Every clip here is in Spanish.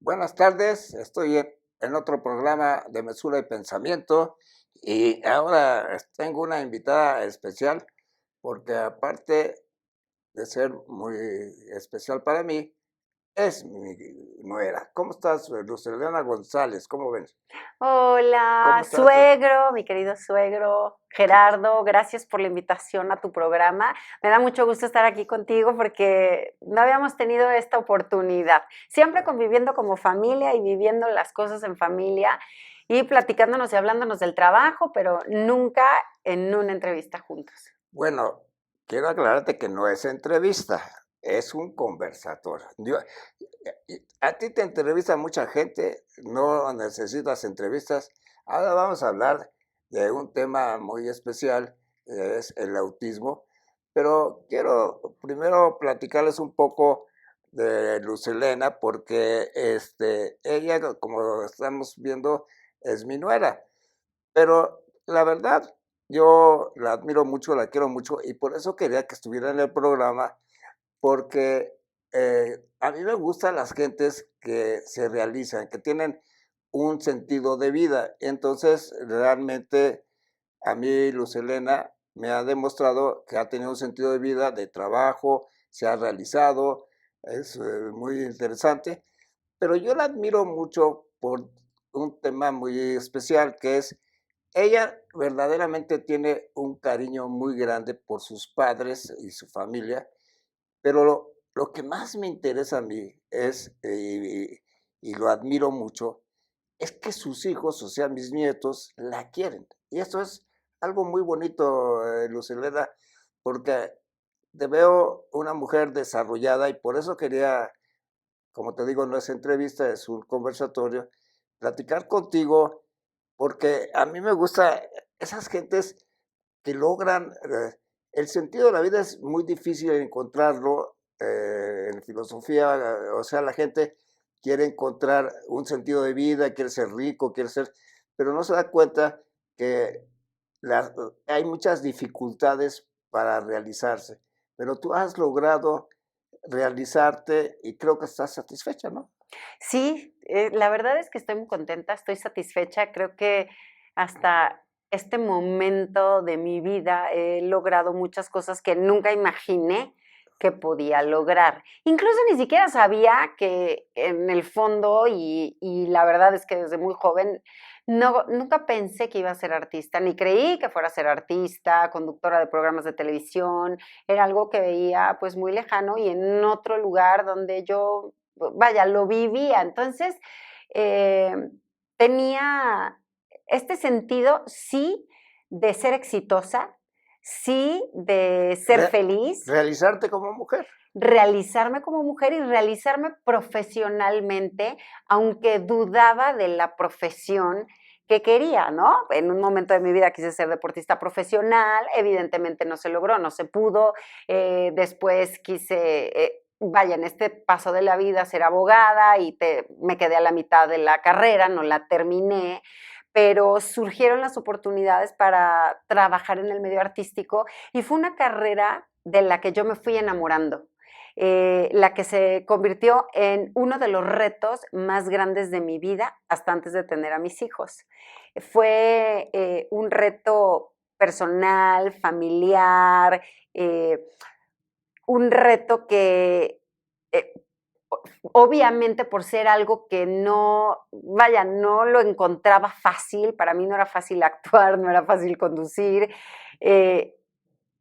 Buenas tardes, estoy en otro programa de Mesura y Pensamiento y ahora tengo una invitada especial porque aparte de ser muy especial para mí, es mi nuera. ¿Cómo estás, Luz Elena González? ¿Cómo ves? ¿Cómo Hola, estás? suegro, mi querido suegro, Gerardo, gracias por la invitación a tu programa. Me da mucho gusto estar aquí contigo porque no habíamos tenido esta oportunidad. Siempre conviviendo como familia y viviendo las cosas en familia y platicándonos y hablándonos del trabajo, pero nunca en una entrevista juntos. Bueno, quiero aclararte que no es entrevista, es un conversatorio. A ti te entrevista mucha gente, no necesitas entrevistas. Ahora vamos a hablar de un tema muy especial, es el autismo, pero quiero primero platicarles un poco de Luz Helena, porque ella, como estamos viendo, es mi nuera. Pero la verdad, yo la admiro mucho, la quiero mucho y por eso quería que estuviera en el programa, porque a mí me gustan las gentes que se realizan, que tienen un sentido de vida. Entonces, realmente a mí Luz Helena me ha demostrado que ha tenido un sentido de vida, de trabajo, se ha realizado, es muy interesante, pero yo la admiro mucho por un tema muy especial, que es ella verdaderamente tiene un cariño muy grande por sus padres y su familia, pero lo que más me interesa a mí es, y lo admiro mucho, es que sus hijos, o sea, mis nietos, la quieren. Y eso es algo muy bonito, Lucelena, porque te veo una mujer desarrollada y por eso quería, como te digo, no es entrevista, es un conversatorio, platicar contigo, porque a mí me gusta esas gentes que logran, el sentido de la vida es muy difícil encontrarlo en filosofía, o sea, la gente quiere encontrar un sentido de vida, quiere ser rico, quiere ser, pero no se da cuenta que hay muchas dificultades para realizarse, pero tú has logrado realizarte y creo que estás satisfecha, ¿no? Sí, la verdad es que estoy muy contenta, estoy satisfecha. Creo que hasta este momento de mi vida he logrado muchas cosas que nunca imaginé que podía lograr. Incluso ni siquiera sabía que en el fondo, y la verdad es que desde muy joven, nunca pensé que iba a ser artista, ni creí que fuera a ser artista, conductora de programas de televisión. Era algo que veía pues muy lejano y en otro lugar donde yo vaya, lo vivía. Entonces, eh, tenía este sentido, sí, de ser exitosa, sí, de ser Re- feliz, realizarte como mujer. realizarme como mujer y realizarme profesionalmente, aunque dudaba de la profesión que quería, ¿no? En un momento de mi vida quise ser deportista profesional, evidentemente no se logró, no se pudo. Después quise, vaya, en este paso de la vida ser abogada y me quedé a la mitad de la carrera, no la terminé, pero surgieron las oportunidades para trabajar en el medio artístico y fue una carrera de la que yo me fui enamorando. La que se convirtió en uno de los retos más grandes de mi vida hasta antes de tener a mis hijos. Fue un reto personal, familiar, eh, un reto que eh, obviamente por ser algo que no, vaya, no lo encontraba fácil, para mí no era fácil actuar, no era fácil conducir. eh,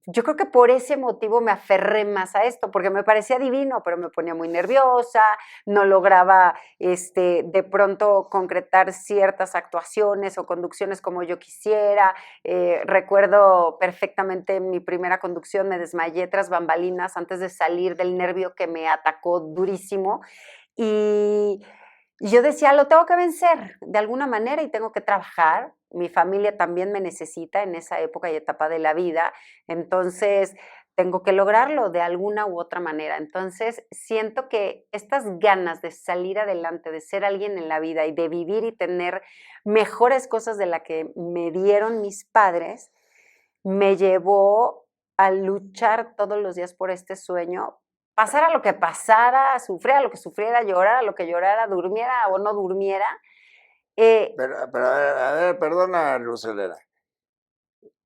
yo creo que por ese motivo me aferré más a esto, porque me parecía divino, pero me ponía muy nerviosa, no lograba de pronto concretar ciertas actuaciones o conducciones como yo quisiera. Recuerdo perfectamente mi primera conducción, me desmayé tras bambalinas antes de salir del nervio que me atacó durísimo y yo decía, lo tengo que vencer de alguna manera y tengo que trabajar. Mi familia también me necesita en esa época y etapa de la vida, entonces tengo que lograrlo de alguna u otra manera. Entonces siento que estas ganas de salir adelante, de ser alguien en la vida y de vivir y tener mejores cosas de las que me dieron mis padres, me llevó a luchar todos los días por este sueño pasara lo que pasara, sufriera lo que sufriera, llorara lo que llorara, durmiera o no durmiera. Pero a ver, perdona, Lucelena.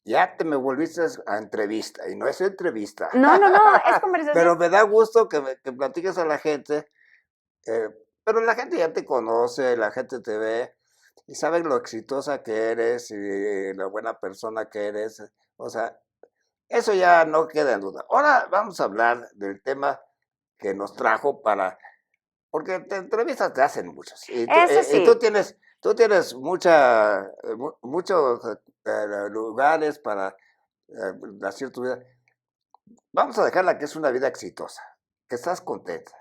Ya te me volviste a entrevista, y no es entrevista. No, es conversación. Pero me da gusto que platiques a la gente, eh, pero la gente ya te conoce, la gente te ve, y sabe lo exitosa que eres y la buena persona que eres. O sea, eso ya no queda en duda. Ahora vamos a hablar del tema que nos trajo porque te entrevistas te hacen muchos, Eso y sí. tú tienes muchos lugares para decir tu vida. Vamos a dejarla que es una vida exitosa, que estás contenta,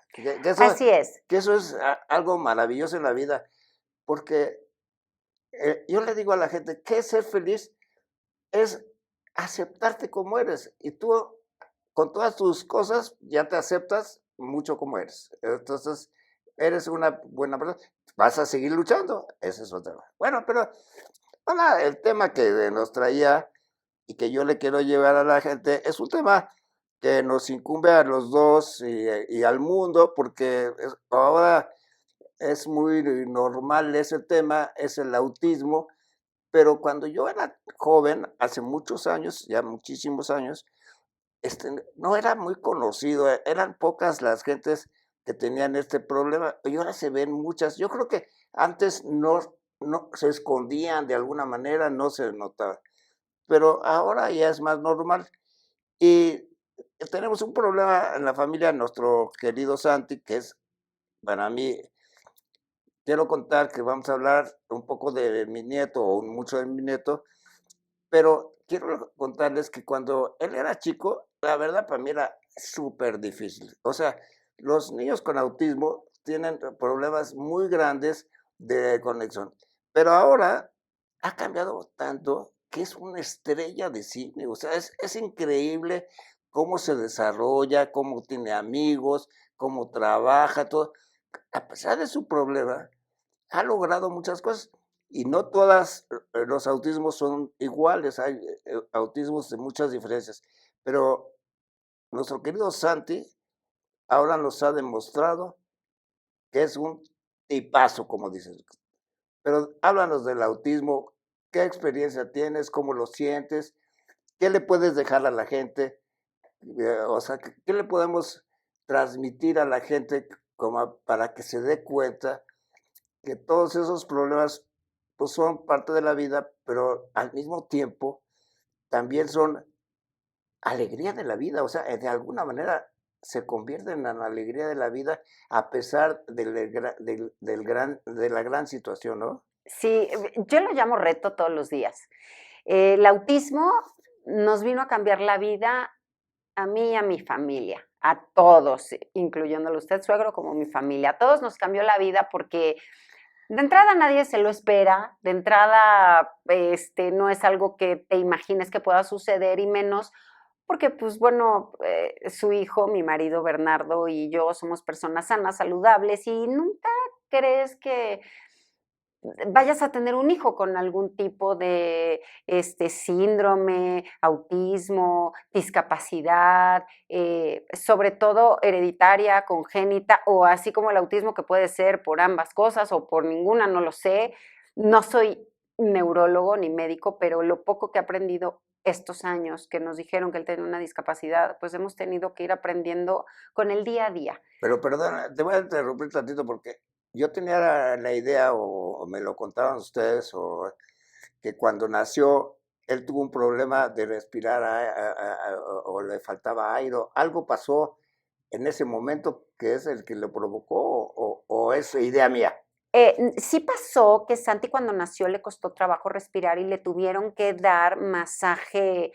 Así es. que eso es algo maravilloso en la vida, porque yo le digo a la gente que ser feliz es aceptarte como eres, y tú con todas tus cosas ya te aceptas mucho como eres. Entonces, eres una buena persona. Vas a seguir luchando, ese es otro. Bueno, pero ahora el tema que nos traía y que yo le quiero llevar a la gente es un tema que nos incumbe a los dos y al mundo, porque ahora es muy normal ese tema, es el autismo, pero cuando yo era joven, hace muchos años, ya muchísimos años, no era muy conocido, eran pocas las gentes que tenían este problema, y ahora se ven muchas. Yo creo que antes no se escondían de alguna manera, no se notaba, pero ahora ya es más normal. Y tenemos un problema en la familia, nuestro querido Santi, que es para mí, quiero contar que vamos a hablar un poco de mi nieto o mucho de mi nieto, pero quiero contarles que cuando él era chico, la verdad para mí era súper difícil. O sea, los niños con autismo tienen problemas muy grandes de conexión. Pero ahora ha cambiado tanto que es una estrella de cine. O sea, es increíble cómo se desarrolla, cómo tiene amigos, cómo trabaja, todo. A pesar de su problema, ha logrado muchas cosas y no todas los autismos son iguales, hay autismos de muchas diferencias, pero nuestro querido Santi ahora nos ha demostrado que es un tipazo, como dices. Pero háblanos del autismo, qué experiencia tienes, cómo lo sientes, qué le puedes dejar a la gente, o sea, qué le podemos transmitir a la gente como para que se dé cuenta que todos esos problemas pues son parte de la vida, pero al mismo tiempo también son alegría de la vida, o sea, de alguna manera se convierten en la alegría de la vida a pesar de la gran situación, ¿no? Sí, yo lo llamo reto todos los días. El autismo nos vino a cambiar la vida a mí y a mi familia, a todos, incluyéndolo usted, suegro, como mi familia. A todos nos cambió la vida porque de entrada nadie se lo espera, de entrada no es algo que te imagines que pueda suceder y menos porque, pues bueno, su hijo, mi marido Bernardo y yo somos personas sanas, saludables y nunca crees que vayas a tener un hijo con algún tipo de síndrome, autismo, discapacidad, sobre todo hereditaria, congénita, o así como el autismo que puede ser por ambas cosas o por ninguna, no lo sé. No soy neurólogo ni médico, pero lo poco que he aprendido estos años que nos dijeron que él tenía una discapacidad, pues hemos tenido que ir aprendiendo con el día a día. Pero perdona, te voy a interrumpir tantito porque yo tenía la idea, o me lo contaron ustedes, que cuando nació él tuvo un problema de respirar o le faltaba aire, algo pasó en ese momento que es el que lo provocó o es idea mía. Sí pasó que Santi cuando nació le costó trabajo respirar y le tuvieron que dar masaje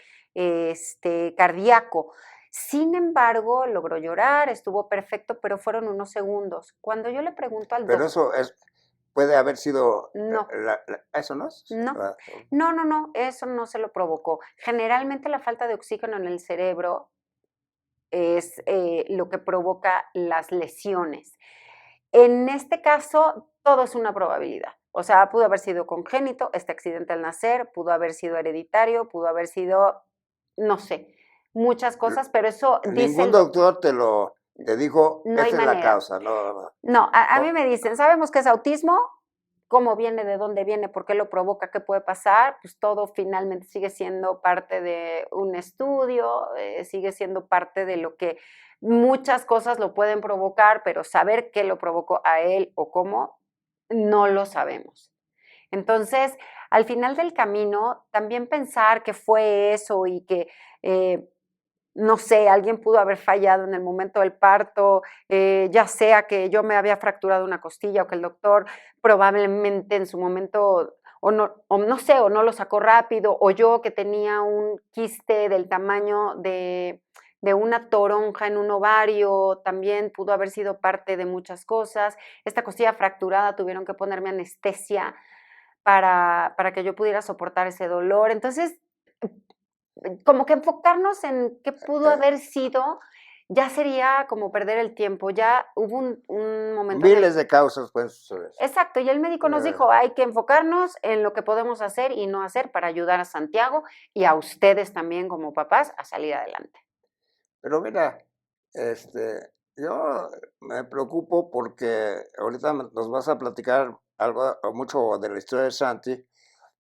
cardíaco. Sin embargo, logró llorar, estuvo perfecto, pero fueron unos segundos. Cuando yo le pregunto al Pero doctor, eso puede haber sido, no, ¿eso no es? no, no, eso no se lo provocó. Generalmente la falta de oxígeno en el cerebro es lo que provoca las lesiones. En este caso, todo es una probabilidad. O sea, pudo haber sido congénito, este accidente al nacer, pudo haber sido hereditario, pudo haber sido, no sé, muchas cosas, pero eso dice Ningún el doctor. doctor te lo te dijo, No hay esta es la manera. causa, no, No, a mí no, me dicen, sabemos que es autismo, cómo viene, de dónde viene, por qué lo provoca, qué puede pasar, pues todo finalmente sigue siendo parte de un estudio, sigue siendo parte de lo que muchas cosas lo pueden provocar, pero saber qué lo provocó a él o cómo, no lo sabemos. Entonces, al final del camino, también pensar que fue eso y que eh, no sé, alguien pudo haber fallado en el momento del parto, ya sea que yo me había fracturado una costilla o que el doctor probablemente en su momento o no sé, o no lo sacó rápido, o yo que tenía un quiste del tamaño de una toronja en un ovario, también pudo haber sido parte de muchas cosas. Esta costilla fracturada tuvieron que ponerme anestesia para que yo pudiera soportar ese dolor. Entonces, como que enfocarnos en qué pudo eh, haber sido, ya sería como perder el tiempo. Ya hubo un momento en el... miles de causas pueden suceder. Exacto, y el médico nos Eh, dijo, hay que enfocarnos en lo que podemos hacer y no hacer para ayudar a Santiago y a ustedes también como papás a salir adelante. pero mira, yo me preocupo porque ahorita nos vas a platicar algo mucho de la historia de Santi.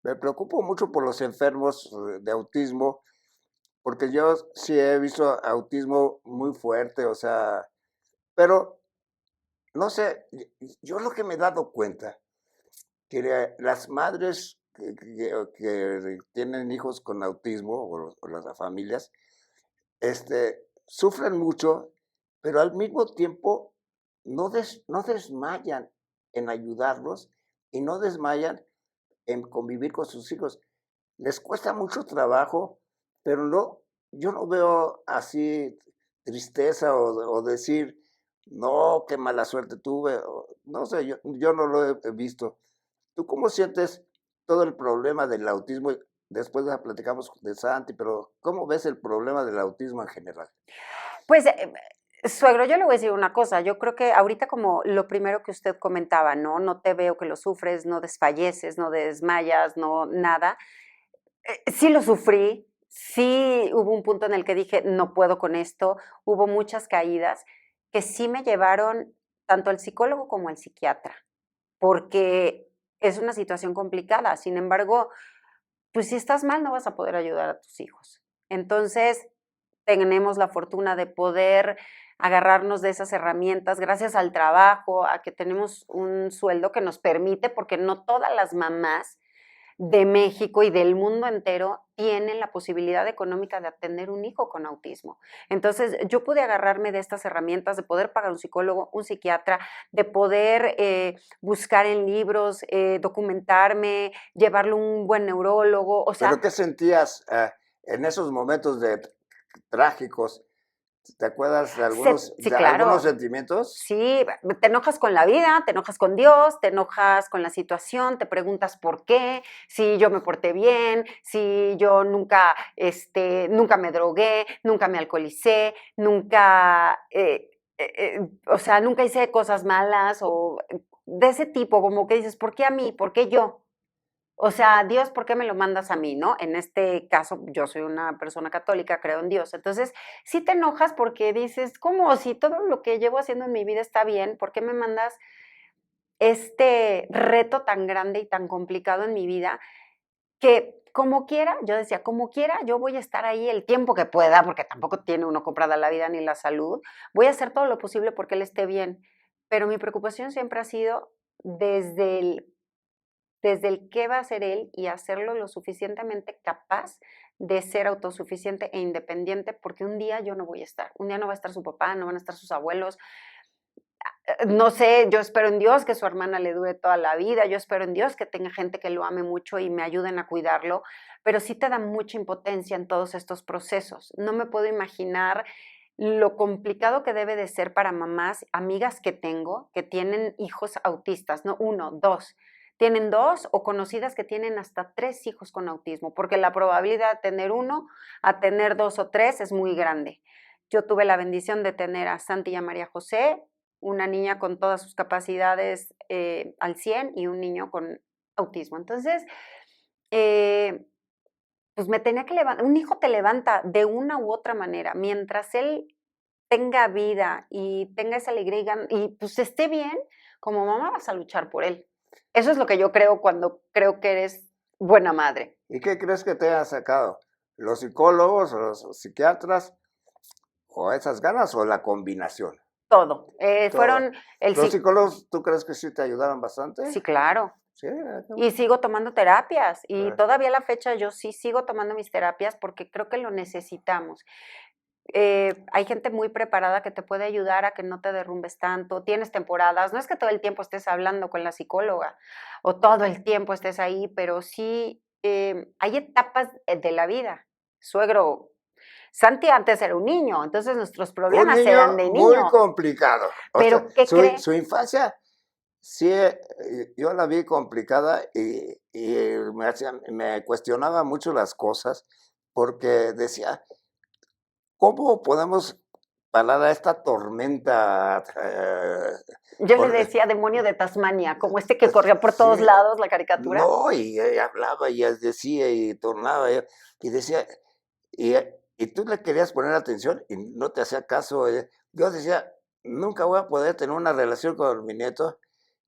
Me preocupo mucho por los enfermos de autismo, porque yo sí he visto autismo muy fuerte, o sea, pero no sé, yo lo que me he dado cuenta, que las madres que tienen hijos con autismo o las familias, sufren mucho, pero al mismo tiempo no desmayan en ayudarlos y no desmayan en convivir con sus hijos. Les cuesta mucho trabajo, pero no, yo no veo así tristeza o decir, no, qué mala suerte tuve. No sé, yo no lo he visto. ¿Tú cómo sientes todo el problema del autismo? Después platicamos de Santi, pero ¿cómo ves el problema del autismo en general? Pues, suegro, yo le voy a decir una cosa, yo creo que ahorita como lo primero que usted comentaba, ¿no? No te veo que lo sufres, no desfalleces, no desmayas, no nada. Sí lo sufrí, sí hubo un punto en el que dije, no puedo con esto, hubo muchas caídas que sí me llevaron tanto al psicólogo como al psiquiatra, porque es una situación complicada. Sin embargo, pues si estás mal no vas a poder ayudar a tus hijos. Entonces, tenemos la fortuna de poder agarrarnos de esas herramientas gracias al trabajo, a que tenemos un sueldo que nos permite, porque no todas las mamás de México y del mundo entero tienen la posibilidad económica de atender un hijo con autismo. Entonces, yo pude agarrarme de estas herramientas, de poder pagar un psicólogo, un psiquiatra, de poder buscar en libros, documentarme, llevarlo a un buen neurólogo, o sea, ¿Pero qué sentías en esos momentos trágicos? ¿Te acuerdas sí, de algunos claro. sentimientos? Sí, te enojas con la vida, te enojas con Dios, te enojas con la situación, te preguntas por qué, si yo me porté bien, si yo nunca, nunca me drogué, nunca me alcoholicé, nunca, o sea, nunca hice cosas malas o de ese tipo, como que dices, ¿por qué a mí? ¿Por qué yo? O sea, Dios, ¿por qué me lo mandas a mí, no? En este caso, yo soy una persona católica, creo en Dios. Entonces, sí te enojas porque dices, ¿cómo? Si todo lo que llevo haciendo en mi vida está bien, ¿por qué me mandas este reto tan grande y tan complicado en mi vida? Que como quiera, yo decía, como quiera, yo voy a estar ahí el tiempo que pueda, porque tampoco tiene uno comprada la vida ni la salud. Voy a hacer todo lo posible porque él esté bien. Pero mi preocupación siempre ha sido desde el qué va a hacer él y hacerlo lo suficientemente capaz de ser autosuficiente e independiente, porque un día yo no voy a estar, un día no va a estar su papá, no van a estar sus abuelos, no sé, yo espero en Dios que su hermana le dure toda la vida, yo espero en Dios que tenga gente que lo ame mucho y me ayuden a cuidarlo, pero sí te da mucha impotencia en todos estos procesos. No me puedo imaginar lo complicado que debe de ser para mamás, amigas que tengo, que tienen hijos autistas, no uno, dos. Tienen dos o conocidas que tienen hasta tres hijos con autismo, porque la probabilidad de tener uno a tener dos o tres es muy grande. Yo tuve la bendición de tener a Santi y a María José, una niña con todas sus capacidades al 100 y un niño con autismo. Entonces, eh, pues me tenía que levantar, un hijo te levanta de una u otra manera, mientras él tenga vida y tenga esa alegría y pues esté bien, como mamá vas a luchar por él. Eso es lo que yo creo cuando creo que eres buena madre. ¿Y qué crees que te ha sacado? ¿Los psicólogos o los psiquiatras? ¿O esas ganas o la combinación? Todo. Todo. Fueron el ¿Los sí, psicólogos tú crees que sí te ayudaron bastante? sí, claro. Sí, qué Y sigo tomando terapias y bueno. todavía a la fecha yo sí sigo tomando mis terapias porque creo que lo necesitamos. Hay gente muy preparada que te puede ayudar a que no te derrumbes tanto. Tienes temporadas, no es que todo el tiempo estés hablando con la psicóloga o todo el tiempo estés ahí, pero sí hay etapas de la vida. Suegro, Santi antes era un niño, entonces nuestros Un problemas eran niño de muy niño. complicado. O sea, Pero, ¿qué cree? su infancia, sí, yo la vi complicada y me cuestionaba mucho las cosas porque decía, ¿cómo podemos parar a esta tormenta? Yo le Por- decía demonio de Tasmania, como este que corría por sí, todos lados, la caricatura. no, y hablaba y decía y tornaba y decía, y, y tú le querías poner atención y no te hacía caso. Yo decía, nunca voy a poder tener una relación con mi nieto.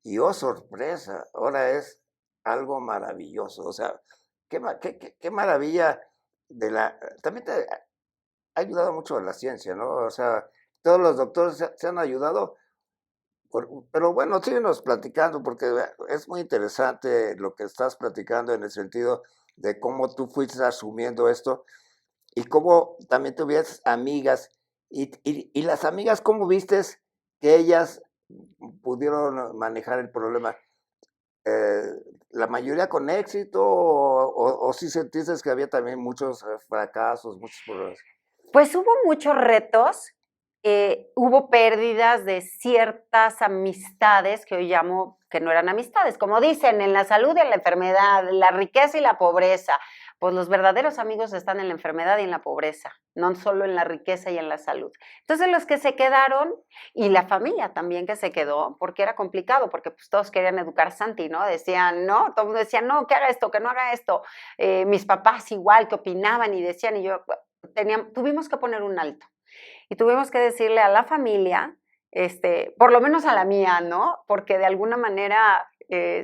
Y oh, sorpresa, ahora es algo maravilloso. O sea, qué maravilla de la... También te ha ayudado mucho la ciencia, ¿no? O sea, todos los doctores se han ayudado. Pero bueno, síguenos platicando porque es muy interesante lo que estás platicando en el sentido de cómo tú fuiste asumiendo esto y cómo también tuvieras amigas y las amigas, ¿cómo vistes que ellas pudieron manejar el problema? Eh, ¿La mayoría con éxito o sí sentiste que había también muchos fracasos, muchos problemas? Pues hubo muchos retos, hubo pérdidas de ciertas amistades que hoy llamo que no eran amistades, como dicen, en la salud y en la enfermedad, la riqueza y la pobreza. Pues los verdaderos amigos están en la enfermedad y en la pobreza, no solo en la riqueza y en la salud. Entonces los que se quedaron, y la familia también que se quedó, porque era complicado, porque pues todos querían educar a Santi, ¿no? Decían, no, todo el mundo decía, no, que haga esto, que no haga esto. Mis papás igual, que opinaban y decían, y yo, tuvimos que poner un alto y tuvimos que decirle a la familia, por lo menos a la mía, ¿no? Porque de alguna manera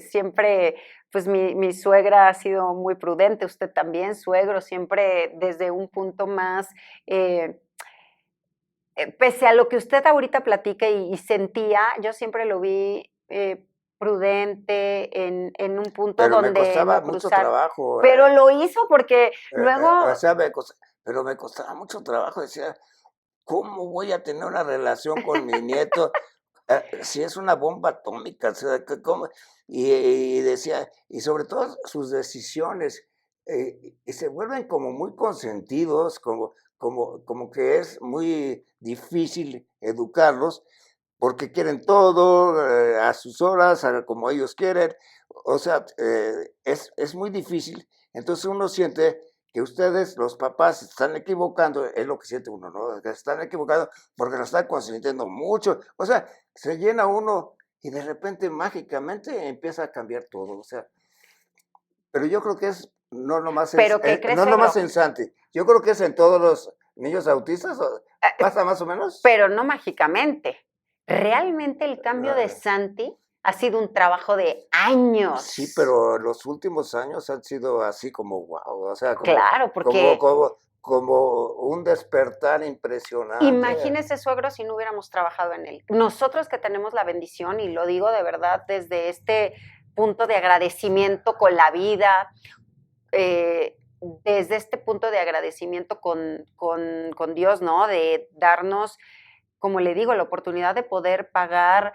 siempre, pues mi suegra ha sido muy prudente, usted también, suegro, siempre desde un punto más, eh, pese a lo que usted ahorita platica y sentía, yo siempre lo vi prudente en un punto Pero me donde costaba no mucho cruzar, trabajo. pero lo hizo porque O luego sea, pero me costaba mucho trabajo. Decía, ¿cómo voy a tener una relación con mi nieto si es una bomba atómica? O sea, ¿cómo? Y decía, y sobre todo sus decisiones, y se vuelven como muy consentidos, como que es muy difícil educarlos, porque quieren todo a sus horas, como ellos quieren. O sea, es muy difícil. Entonces uno siente que ustedes, los papás, se están equivocando, es lo que siente uno, ¿no? Que se están equivocando porque lo están consintiendo mucho. O sea, se llena uno y de repente mágicamente empieza a cambiar todo. O sea, pero yo creo que es no nomás pero ¿qué crees, no nomás suegro? en Santi. Yo creo que es en todos los niños autistas. ¿Pasa más o menos? Pero no mágicamente. Realmente el cambio de Eh, Santi ha sido un trabajo de Sí, años. pero los últimos años han sido así como wow, o sea, Claro, porque como un despertar impresionante. imagínese, suegro, si no hubiéramos trabajado en él. Nosotros que tenemos la bendición, y lo digo de verdad desde este punto de agradecimiento con la vida, desde este punto de agradecimiento con Dios, ¿no? De darnos, como le digo, la oportunidad de poder pagar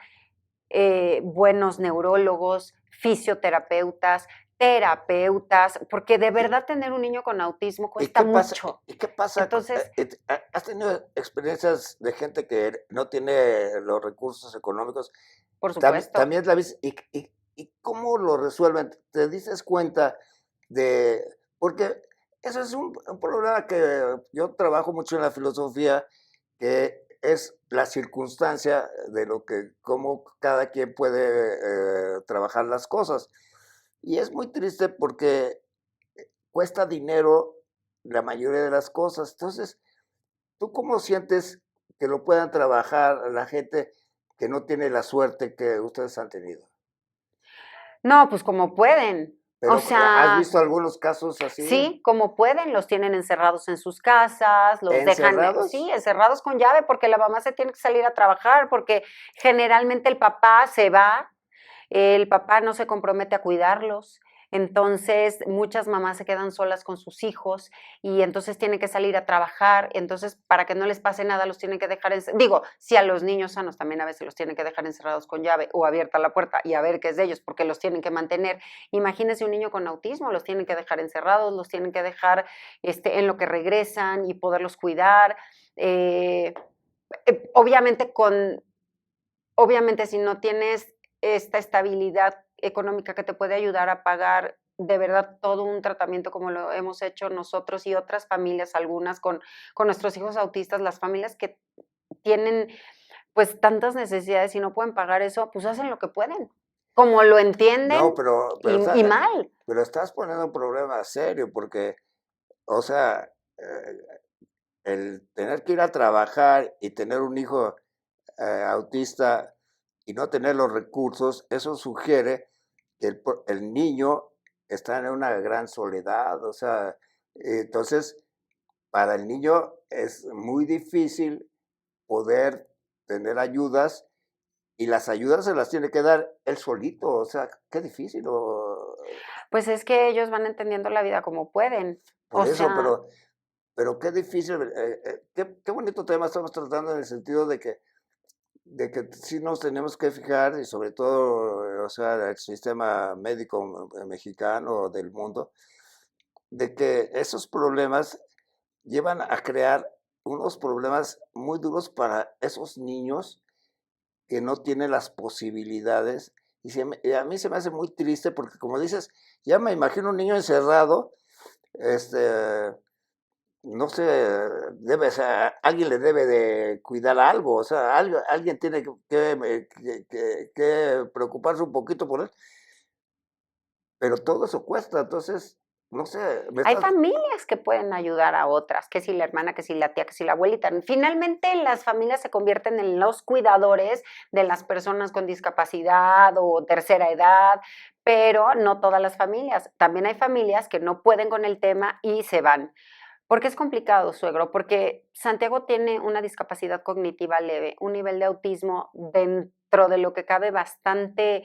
buenos neurólogos, fisioterapeutas, terapeutas, porque de verdad tener un niño con autismo ¿Y cuesta qué pasa? mucho. ¿Y qué pasa? Entonces, ¿Has tenido experiencias de gente que no tiene los recursos económicos? por supuesto, También la ves, ¿y cómo lo resuelven? ¿Te dices cuenta de...? Porque eso es un problema que yo trabajo mucho en la filosofía, que es la circunstancia de lo que, cómo cada quien puede trabajar las cosas. Y es muy triste porque cuesta dinero la mayoría de las cosas. Entonces, ¿tú cómo sientes que lo puedan trabajar la gente que no tiene la suerte que ustedes han tenido? No, pues como pueden. O Pero, ¿has sea, visto algunos casos así? sí, como pueden, los tienen encerrados en sus casas, los dejan, sí, ¿Encerrados? encerrados con llave porque la mamá se tiene que salir a trabajar, porque generalmente el papá se va, el papá no se compromete a cuidarlos. Entonces, muchas mamás se quedan solas con sus hijos y entonces tienen que salir a trabajar. Entonces, para que no les pase nada, los tienen que dejar, digo, si a los niños sanos también a veces los tienen que dejar encerrados con llave o abierta la puerta y a ver qué es de ellos, porque los tienen que mantener. Imagínense un niño con autismo, los tienen que dejar encerrados, los tienen que dejar en lo que regresan y poderlos cuidar. Eh, obviamente obviamente si no tienes esta estabilidad económica que te puede ayudar a pagar de verdad todo un tratamiento como lo hemos hecho nosotros y otras familias, algunas con nuestros hijos autistas, las familias que tienen pues tantas necesidades y no pueden pagar eso, pues hacen lo que pueden, como lo No, entienden y mal. pero estás poniendo un problema serio porque, o sea, el tener que ir a trabajar y tener un hijo autista y no tener los recursos, eso sugiere que el niño está en una gran soledad, o sea, entonces para el niño es muy difícil poder tener ayudas y las ayudas se las tiene que dar él solito, o sea, qué difícil, Pues es que ellos van entendiendo la vida como pueden. por O eso, sea, pero qué difícil, qué bonito tema estamos tratando en el sentido de que sí nos tenemos que fijar, y sobre todo, o sea, el sistema médico mexicano del mundo, de que esos problemas llevan a crear unos problemas muy duros para esos niños que no tienen las posibilidades. Y a mí se me hace muy triste porque, como dices, ya me imagino un niño encerrado, este, no sé, debe ser, alguien le debe de cuidar algo, o sea, alguien tiene que preocuparse un poquito por él, pero todo eso cuesta, entonces, no sé, me hay estás... familias que pueden ayudar a otras, que si la hermana, que si la tía, que si la abuelita. Finalmente las familias se convierten en los cuidadores de las personas con discapacidad o tercera edad, pero no todas las familias. También hay familias que no pueden con el tema y se van. ¿Por qué es complicado, suegro? Porque Santiago tiene una discapacidad cognitiva leve, un nivel de autismo dentro de lo que cabe bastante,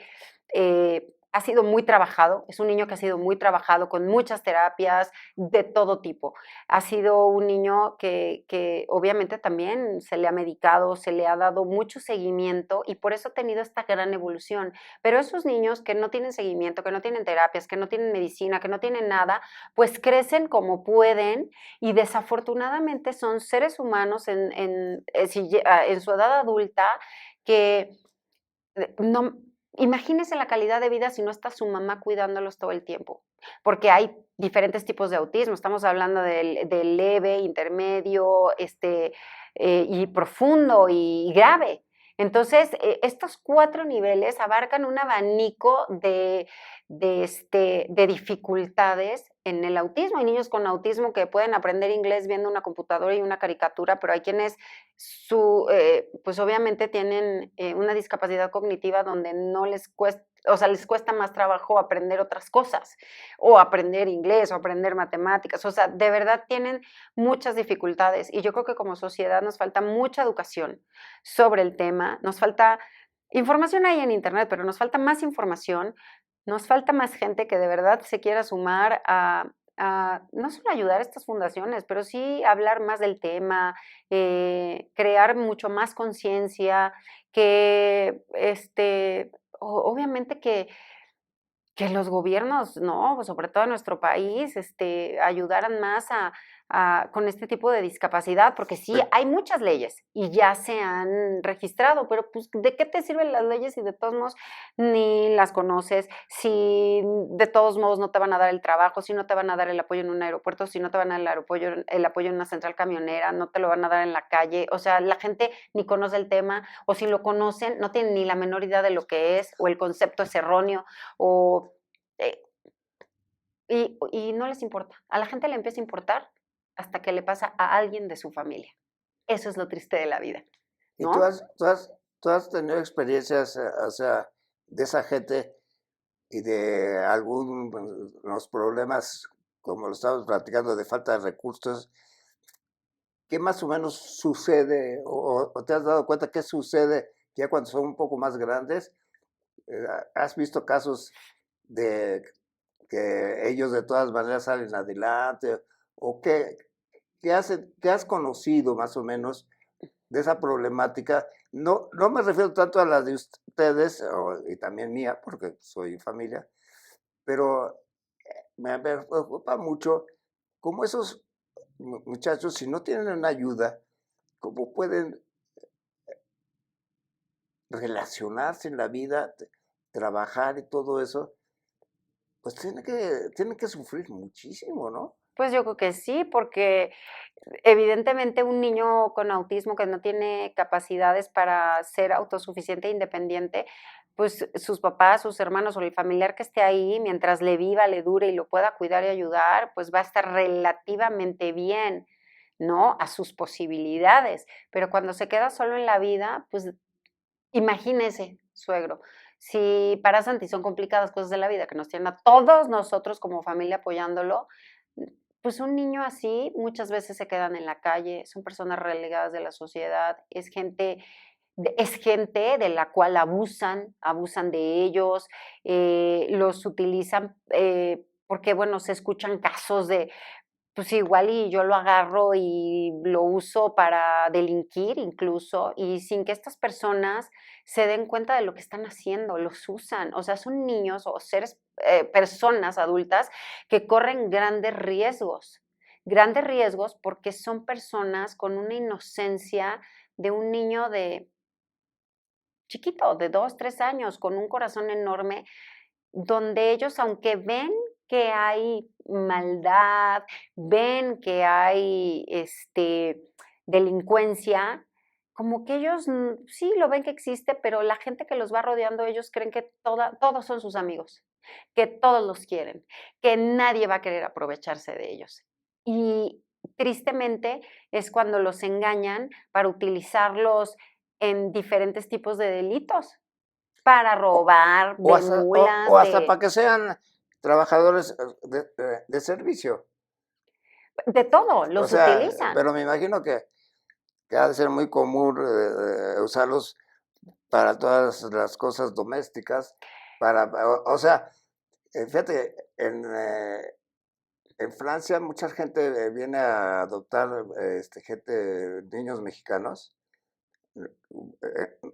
ha sido muy trabajado, es un niño que ha sido muy trabajado con muchas terapias de todo tipo. Ha sido un niño que obviamente también se le ha medicado, se le ha dado mucho seguimiento y por eso ha tenido esta gran evolución. Pero esos niños que no tienen seguimiento, que no tienen terapias, que no tienen medicina, que no tienen nada, pues crecen como pueden y desafortunadamente son seres humanos en su edad adulta que no, imagínese la calidad de vida si no está su mamá cuidándolos todo el tiempo, porque hay diferentes tipos de autismo, estamos hablando del leve, intermedio, y profundo y grave. Entonces, estos 4 niveles abarcan un abanico de dificultades en el autismo. Hay niños con autismo que pueden aprender inglés viendo una computadora y una caricatura, pero hay quienes pues obviamente tienen una discapacidad cognitiva donde no les cuesta, o sea, les cuesta más trabajo aprender otras cosas, o aprender inglés, o aprender matemáticas, o sea, de verdad tienen muchas dificultades y yo creo que como sociedad nos falta mucha educación sobre el tema, nos falta información ahí en internet, pero nos falta más información, nos falta más gente que de verdad se quiera sumar a no solo ayudar a estas fundaciones, pero sí hablar más del tema, crear mucho más conciencia, que obviamente que los gobiernos, ¿no? Pues, sobre todo en nuestro país, ayudaran más con este tipo de discapacidad, porque sí, Pero, hay muchas leyes y ya se han registrado, pero pues, ¿de qué te sirven las leyes si de todos modos ni las conoces? Si de todos modos no te van a dar el trabajo, si no te van a dar el apoyo en un aeropuerto, si no te van a dar el apoyo en una central camionera, no te lo van a dar en la calle, o sea, la gente ni conoce el tema, o si lo conocen, no tienen ni la menor idea de lo que es, o el concepto es erróneo, o eh, y no les importa. A la gente le empieza a importar hasta que le pasa a alguien de su familia. Eso es lo triste de la vida, ¿Y tú ¿no? tú has tenido experiencias, o sea, de esa gente y de algunos problemas, como lo estábamos platicando, de falta de recursos? ¿Qué más o menos sucede o te has dado cuenta qué sucede ya cuando son un poco más grandes? ¿Has visto casos de que ellos de todas maneras salen adelante? ¿O qué has conocido más o menos de esa problemática? No, no me refiero tanto a la de ustedes y también mía, porque soy familia, pero me preocupa mucho cómo esos muchachos, si no tienen una ayuda, cómo pueden relacionarse en la vida, trabajar y todo eso, pues tienen que sufrir muchísimo, ¿no? Pues yo creo que sí, porque evidentemente un niño con autismo que no tiene capacidades para ser autosuficiente e independiente, pues sus papás, sus hermanos o el familiar que esté ahí, mientras le viva, le dure y lo pueda cuidar y ayudar, pues va a estar relativamente bien, ¿no? A sus posibilidades. Pero cuando se queda solo en la vida, pues imagínese, suegro, si para Santi son complicadas cosas de la vida que nos tienen a todos nosotros como familia apoyándolo, pues un niño así muchas veces se quedan en la calle, son personas relegadas de la sociedad, es gente de la cual abusan, abusan de ellos, los utilizan porque, bueno, se escuchan casos de pues igual y yo lo agarro y lo uso para delinquir incluso, y sin que estas personas se den cuenta de lo que están haciendo, los usan. O sea, son niños o seres, personas adultas que corren grandes riesgos porque son personas con una inocencia de un niño de chiquito, de 2 3 años, con un corazón enorme, donde ellos, aunque ven que hay maldad, ven que hay, delincuencia, como que ellos, sí lo ven que existe, pero la gente que los va rodeando, ellos creen que todos son sus amigos, que todos los quieren, que nadie va a querer aprovecharse de ellos. Y tristemente es cuando los engañan para utilizarlos en diferentes tipos de delitos. Para robar, de O mulas, hasta para que sean trabajadores de servicio. de todo, O los sea, utilizan. pero me imagino que ha de ser muy común usarlos para todas las cosas domésticas, o sea, fíjate, en Francia mucha gente viene a adoptar niños mexicanos,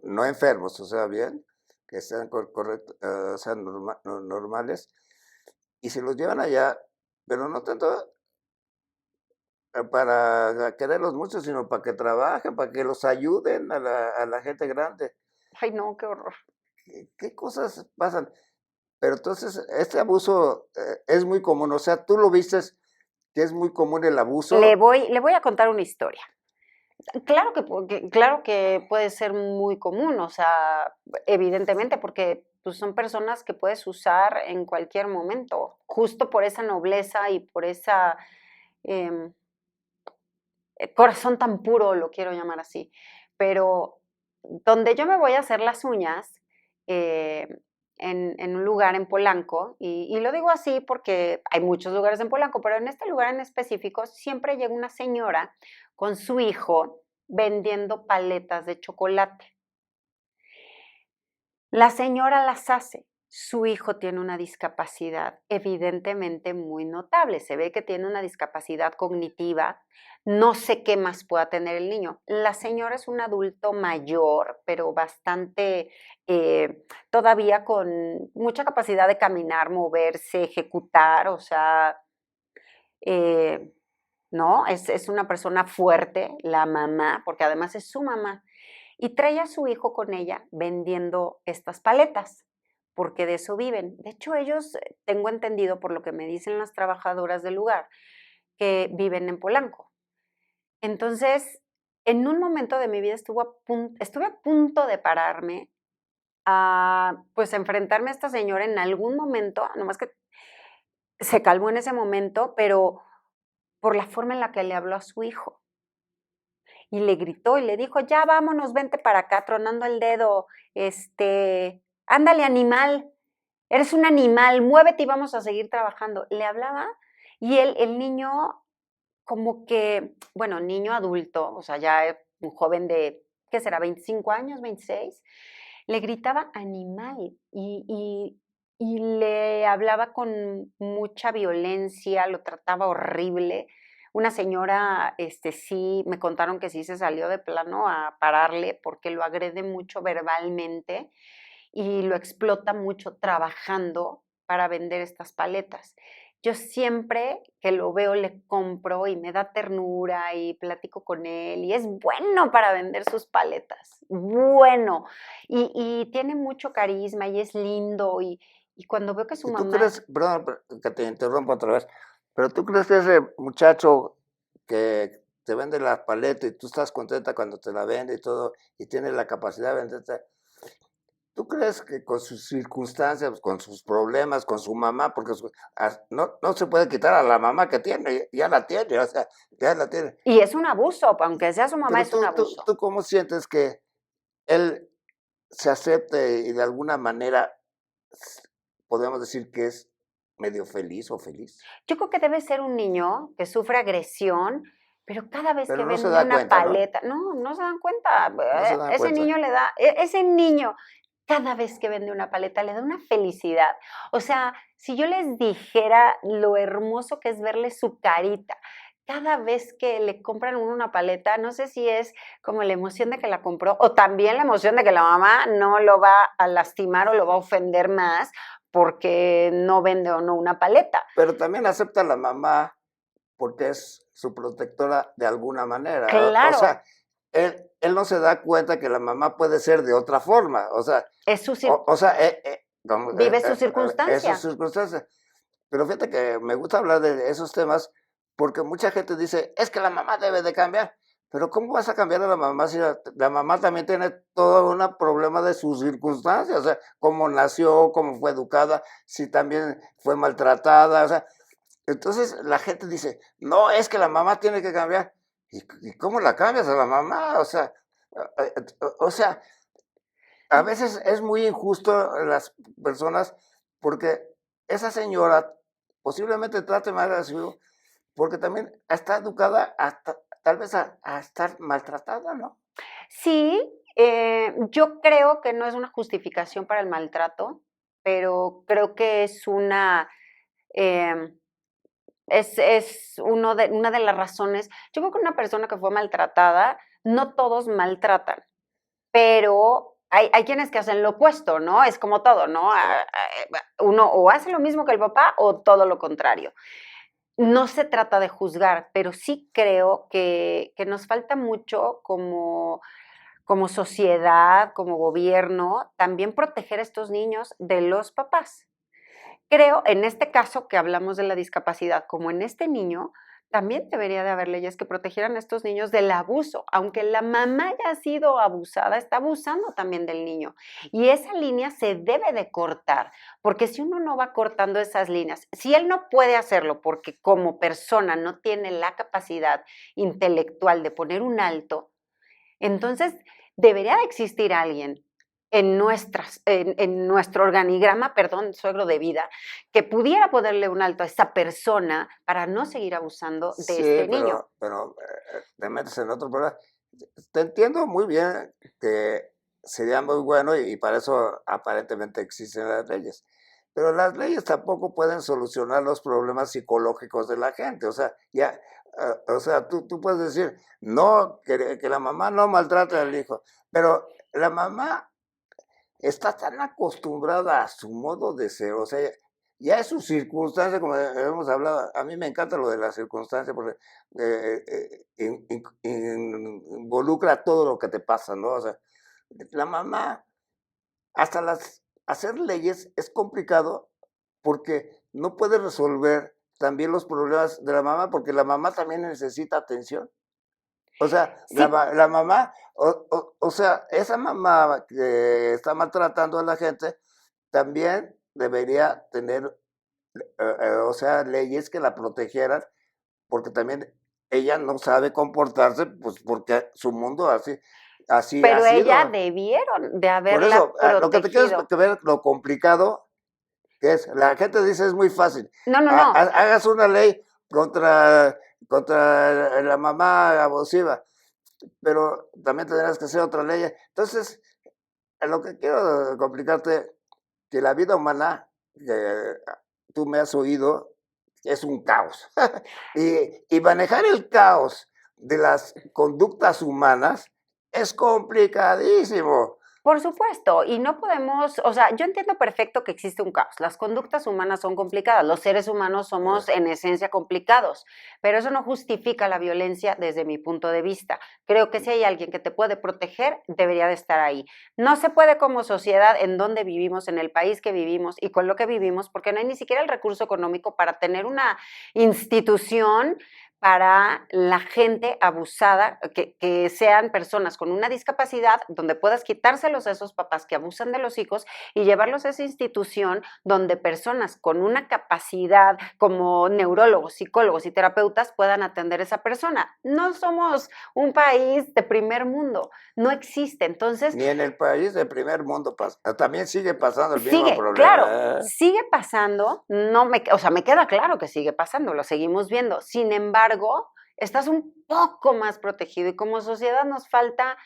no enfermos, o sea, bien, que sean correctos, o sea, normales, y se los llevan allá, pero no tanto para quererlos mucho, sino para que trabajen, para que los ayuden a la gente grande. Ay, no, qué horror. ¿Qué cosas pasan? Pero entonces, este abuso es muy común, o sea, tú lo vistes que es muy común el abuso. Le voy a contar una historia. Claro que puede ser muy común, o sea, evidentemente, porque pues, son personas que puedes usar en cualquier momento, justo por esa nobleza y por esa em, corazón tan puro, lo quiero llamar así. Pero donde yo me voy a hacer las uñas, eh, en un lugar en Polanco, y lo digo así porque hay muchos lugares en Polanco, pero en este lugar en específico siempre llega una señora con su hijo vendiendo paletas de chocolate. La señora las hace. Su hijo tiene una discapacidad evidentemente muy notable. Se ve que tiene una discapacidad cognitiva. No sé qué más pueda tener el niño. La señora es un adulto mayor, pero bastante, todavía con mucha capacidad de caminar, moverse, ejecutar, o sea, eh, ¿no? Es una persona fuerte, la mamá, porque además es su mamá. Y trae a su hijo con ella vendiendo estas paletas, porque de eso viven. De hecho, ellos, tengo entendido por lo que me dicen las trabajadoras del lugar, que viven en Polanco. Entonces, en un momento de mi vida estuve a punto de pararme a, pues, enfrentarme a esta señora en algún momento, nomás que se calmó en ese momento, pero por la forma en la que le habló a su hijo. y le gritó y le dijo, ya vámonos, vente para acá, tronando el dedo, ándale animal, eres un animal, muévete y vamos a seguir trabajando. Le hablaba y el niño como que, bueno, niño adulto, o sea, ya un joven de, ¿qué será? 25 años, 26, le gritaba animal y le hablaba con mucha violencia, lo trataba horrible. Una señora, sí, me contaron que sí se salió de plano a pararle porque lo agrede mucho verbalmente y lo explota mucho trabajando para vender estas paletas. Yo siempre que lo veo le compro y me da ternura y platico con él y es bueno para vender sus paletas, bueno. Y tiene mucho carisma y es lindo y cuando veo que su ¿Y tú mamá, crees, perdón que te interrumpo otra vez, pero tú crees que ese muchacho que te vende la paleta y tú estás contenta cuando te la vende y todo, y tiene la capacidad de venderte, ¿tú crees que con sus circunstancias, con sus problemas, con su mamá, porque no se puede quitar a la mamá que tiene, ya la tiene, o sea, ya la tiene, y es un abuso, aunque sea su mamá, pero es un abuso. tú cómo sientes que él se acepte y de alguna manera podemos decir que es medio feliz o feliz, Yo creo que debe ser un niño que sufre agresión, pero cada vez que pero no se vende da una cuenta, ¿no? paleta, no, no se dan cuenta. No se dan Ese cuenta. niño le da, ese niño, cada vez que vende una paleta le da una felicidad. O sea, si yo les dijera lo hermoso que es verle su carita, cada vez que le compran uno una paleta, no sé si es como la emoción de que la compró o también la emoción de que la mamá no lo va a lastimar o lo va a ofender más porque no vende o no una paleta. Pero también acepta a la mamá porque es su protectora de alguna manera. O Claro, sea, él no se da cuenta que la mamá puede ser de otra forma. O sea, es su o sea vive su es su circunstancia. circunstancia. Pero fíjate que me gusta hablar de esos temas porque mucha gente dice, es que la mamá debe de cambiar. Pero ¿cómo vas a cambiar a la mamá si la mamá también tiene todo un problema de sus circunstancias? O sea, cómo nació, cómo fue educada, si también fue maltratada. O sea, entonces la gente dice, no, es que la mamá tiene que cambiar. ¿Y cómo la cambias a la mamá? O sea, a veces es muy injusto en las personas porque esa señora posiblemente trate mal a su hijo porque también está educada hasta, tal vez a estar maltratada, ¿no? Sí, yo creo que no es una justificación para el maltrato, pero creo que es em, una de las razones. Yo creo que una persona que fue maltratada, no todos maltratan, pero hay quienes que hacen lo opuesto, ¿no? Es como todo, ¿no? Uno o hace lo mismo que el papá o todo lo contrario. No se trata de juzgar, pero sí creo que nos falta mucho como sociedad, como gobierno, también proteger a estos niños de los papás. Creo, en este caso que hablamos de la discapacidad, como en este niño, también debería de haber leyes que protegieran a estos niños del abuso. Aunque la mamá haya sido abusada, está abusando también del niño. Y esa línea se debe de cortar, porque si uno no va cortando esas líneas, si él no puede hacerlo porque como persona no tiene la capacidad intelectual de poner un alto, entonces debería de existir alguien en nuestro organigrama, perdón, suegro de vida, que pudiera ponerle un alto a esa persona para no seguir abusando de Sí, este niño. pero te metes en otro problema. Te entiendo muy bien que sería muy bueno y para eso aparentemente existen las leyes. Pero las leyes tampoco pueden solucionar los problemas psicológicos de la gente. O sea, ya, o sea, tú puedes decir, no, que la mamá no maltrate al hijo, pero la mamá está tan acostumbrada a su modo de ser, o sea, ya es su circunstancia, como hemos hablado, a mí me encanta lo de la circunstancia porque involucra todo lo que te pasa, ¿no? O sea, la mamá, hasta hacer leyes es complicado porque no puede resolver también los problemas de la mamá porque la mamá también necesita atención. O sea, Sí, la mamá, o sea, esa mamá que está maltratando a la gente también debería tener, o sea, leyes que la protegieran, porque también ella no sabe comportarse, pues porque su mundo así ha Pero ella sido. debieron de Por haberla eso, lo que te quieres protegido. que ver lo complicado que es. La gente dice es muy fácil. No, no, no. Hagas una ley contra la mamá abusiva, pero también tendrás que hacer otra ley. Entonces, lo que quiero complicarte, que la vida humana, que tú me has oído, es un caos. y manejar el caos de las conductas humanas es complicadísimo. Por supuesto, y no podemos, o sea, yo entiendo perfecto que existe un caos. Las conductas humanas son complicadas, los seres humanos somos en esencia complicados, pero eso no justifica la violencia desde mi punto de vista. Creo que si hay alguien que te puede proteger, debería de estar ahí. No se puede como sociedad en donde vivimos, en el país que vivimos y con lo que vivimos, porque no hay ni siquiera el recurso económico para tener una institución para la gente abusada, que sean personas con una discapacidad, donde puedas quitárselos a esos papás que abusan de los hijos y llevarlos a esa institución donde personas con una capacidad como neurólogos, psicólogos y terapeutas puedan atender a esa persona. No somos un país de primer mundo, no existe. Entonces, Ni en el país de primer mundo también sigue pasando el mismo sigue, claro, problema. sigue pasando, no me, o sea, me queda claro que sigue pasando, lo seguimos viendo. Sin embargo, estás un poco más protegido y como sociedad nos falta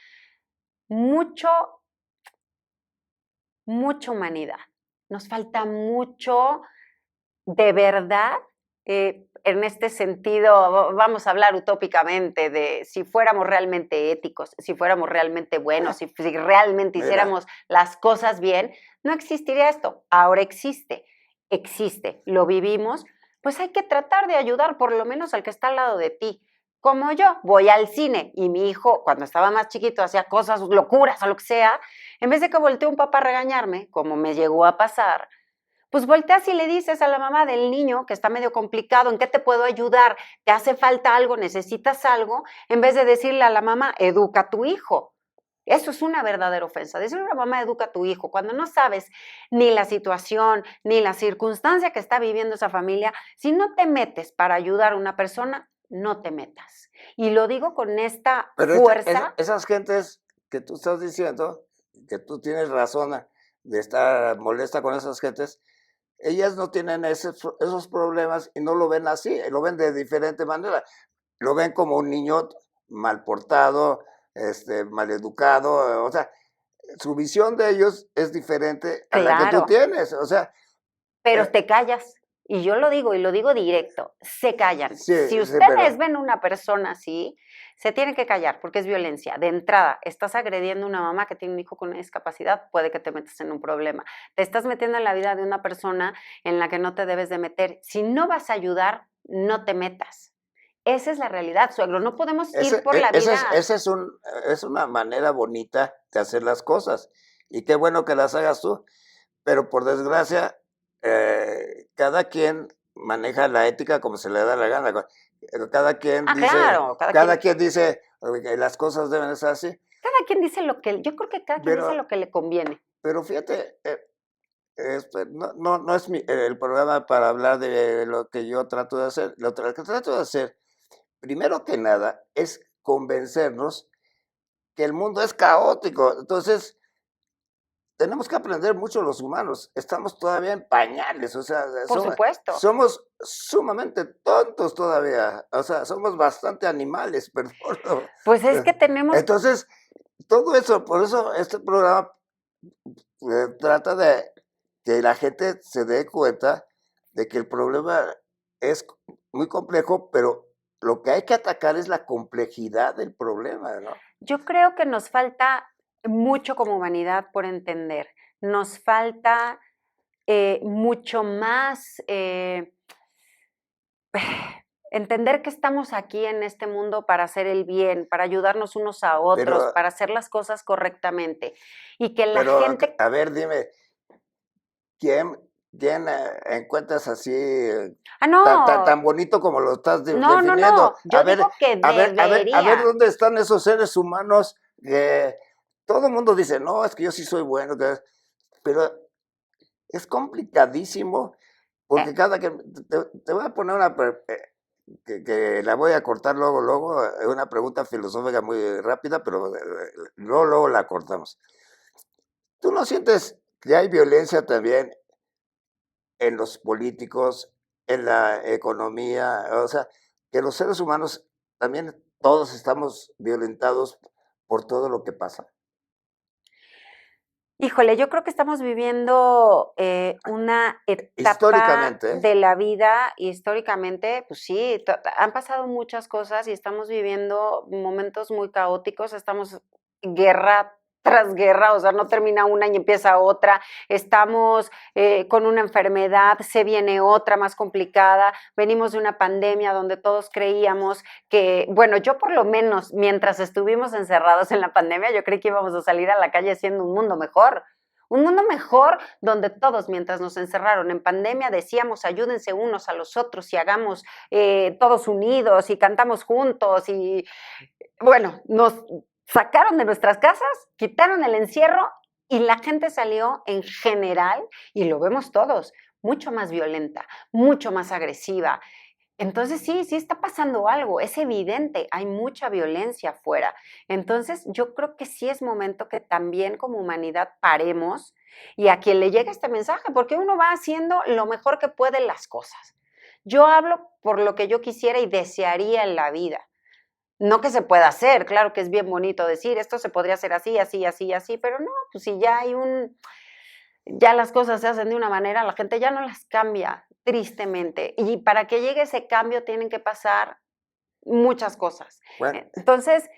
mucho, mucha humanidad. Nos falta mucho de verdad, en este sentido, vamos a hablar utópicamente de si fuéramos realmente éticos, si fuéramos realmente buenos, si realmente Mira, hiciéramos las cosas bien, no existiría esto. Ahora existe, lo vivimos, pues hay que tratar de ayudar por lo menos al que está al lado de ti. Como yo, voy al cine y mi hijo, cuando estaba más chiquito, hacía cosas, locuras o lo que sea, en vez de que voltee un papá a regañarme, como me llegó a pasar, pues volteas y le dices a la mamá del niño que está medio complicado, ¿en qué te puedo ayudar? ¿Te hace falta algo? ¿Necesitas algo? En vez de decirle a la mamá, educa a tu hijo. Eso es una verdadera ofensa. Decirle a la mamá, educa a tu hijo, cuando no sabes ni la situación, ni la circunstancia que está viviendo esa familia, si no te metes para ayudar a una persona, no te metas. Y lo digo con esta pero fuerza. esas gentes que tú estás diciendo, que tú tienes razón de estar molesta con esas gentes, ellas no tienen esos problemas y no lo ven así, lo ven de diferente manera. Lo ven como un niño mal portado, maleducado, o sea, su visión de ellos es diferente a la que tú Claro, tienes, o sea, pero eh, te callas. Y yo lo digo y lo digo directo, se callan. sí, Si sí, ustedes pero, ven una persona así, se tienen que callar porque es violencia. De entrada, estás agrediendo a una mamá que tiene un hijo con una discapacidad, puede que te metas en un problema. Te estás metiendo en la vida de una persona en la que no te debes de meter. Si no vas a ayudar, no te metas. Esa es la realidad, suegro. No podemos ir por la vida. es una manera bonita de hacer las cosas y qué bueno que las hagas tú, pero por desgracia, cada quien maneja la ética como se le da la gana. Ah, claro, Cada quien dice que las cosas deben ser así. cada quien dice lo que, yo creo que cada quien dice Pero, lo que le conviene. pero fíjate, no es el programa para hablar de lo que yo trato de hacer. Lo que trato de hacer, primero que nada, es convencernos que el mundo es caótico. Entonces, tenemos que aprender mucho los humanos. Estamos todavía en pañales, o sea, Por supuesto. somos sumamente tontos todavía. O sea, somos bastante animales, perdón. Pues es que tenemos. Entonces, todo eso, por eso este programa trata de que la gente se dé cuenta de que el problema es muy complejo, pero lo que hay que atacar es la complejidad del problema, ¿no? Yo creo que nos falta mucho como humanidad por entender. Nos falta mucho más entender que estamos aquí en este mundo para hacer el bien, para ayudarnos unos a Pero, otros, para hacer las cosas correctamente. Y que la pero, gente. a ver, dime, ¿quién encuentras así Ah, tan no. bonito como lo estás No, no, definiendo? no. Yo digo que A ver debería. dónde están esos seres humanos que todo el mundo dice, no, es que yo sí soy bueno, pero es complicadísimo Eh, porque te voy a poner una, que la voy a cortar luego, es una pregunta filosófica muy rápida, pero luego la cortamos. ¿Tú no sientes que hay violencia también en los políticos, en la economía? O sea, que los seres humanos también todos estamos violentados por todo lo que pasa. Híjole, yo creo que estamos viviendo una etapa Históricamente, ¿eh? de la vida, históricamente, pues sí, han pasado muchas cosas y estamos viviendo momentos muy caóticos, estamos guerra tras guerra, o sea, no termina una y empieza otra, estamos con una enfermedad, se viene otra más complicada, venimos de una pandemia donde todos creíamos que, bueno, yo por lo menos mientras estuvimos encerrados en la pandemia, yo creí que íbamos a salir a la calle siendo un mundo mejor donde todos, mientras nos encerraron en pandemia, decíamos ayúdense unos a los otros y hagamos todos unidos y cantamos juntos y, bueno, nos sacaron de nuestras casas, quitaron el encierro y la gente salió en general, y lo vemos todos, mucho más violenta, mucho más agresiva. Entonces sí, sí está pasando algo, es evidente, hay mucha violencia afuera. Entonces yo creo que sí es momento que también como humanidad paremos y a quien le llegue este mensaje, porque uno va haciendo lo mejor que puede las cosas. Yo hablo por lo que yo quisiera y desearía en la vida. No que se pueda hacer, claro que es bien bonito decir, esto se podría hacer así, así, así, así, pero no, pues si ya hay ya las cosas se hacen de una manera, la gente ya no las cambia, tristemente. Y para que llegue ese cambio tienen que pasar muchas cosas. Bueno, Entonces,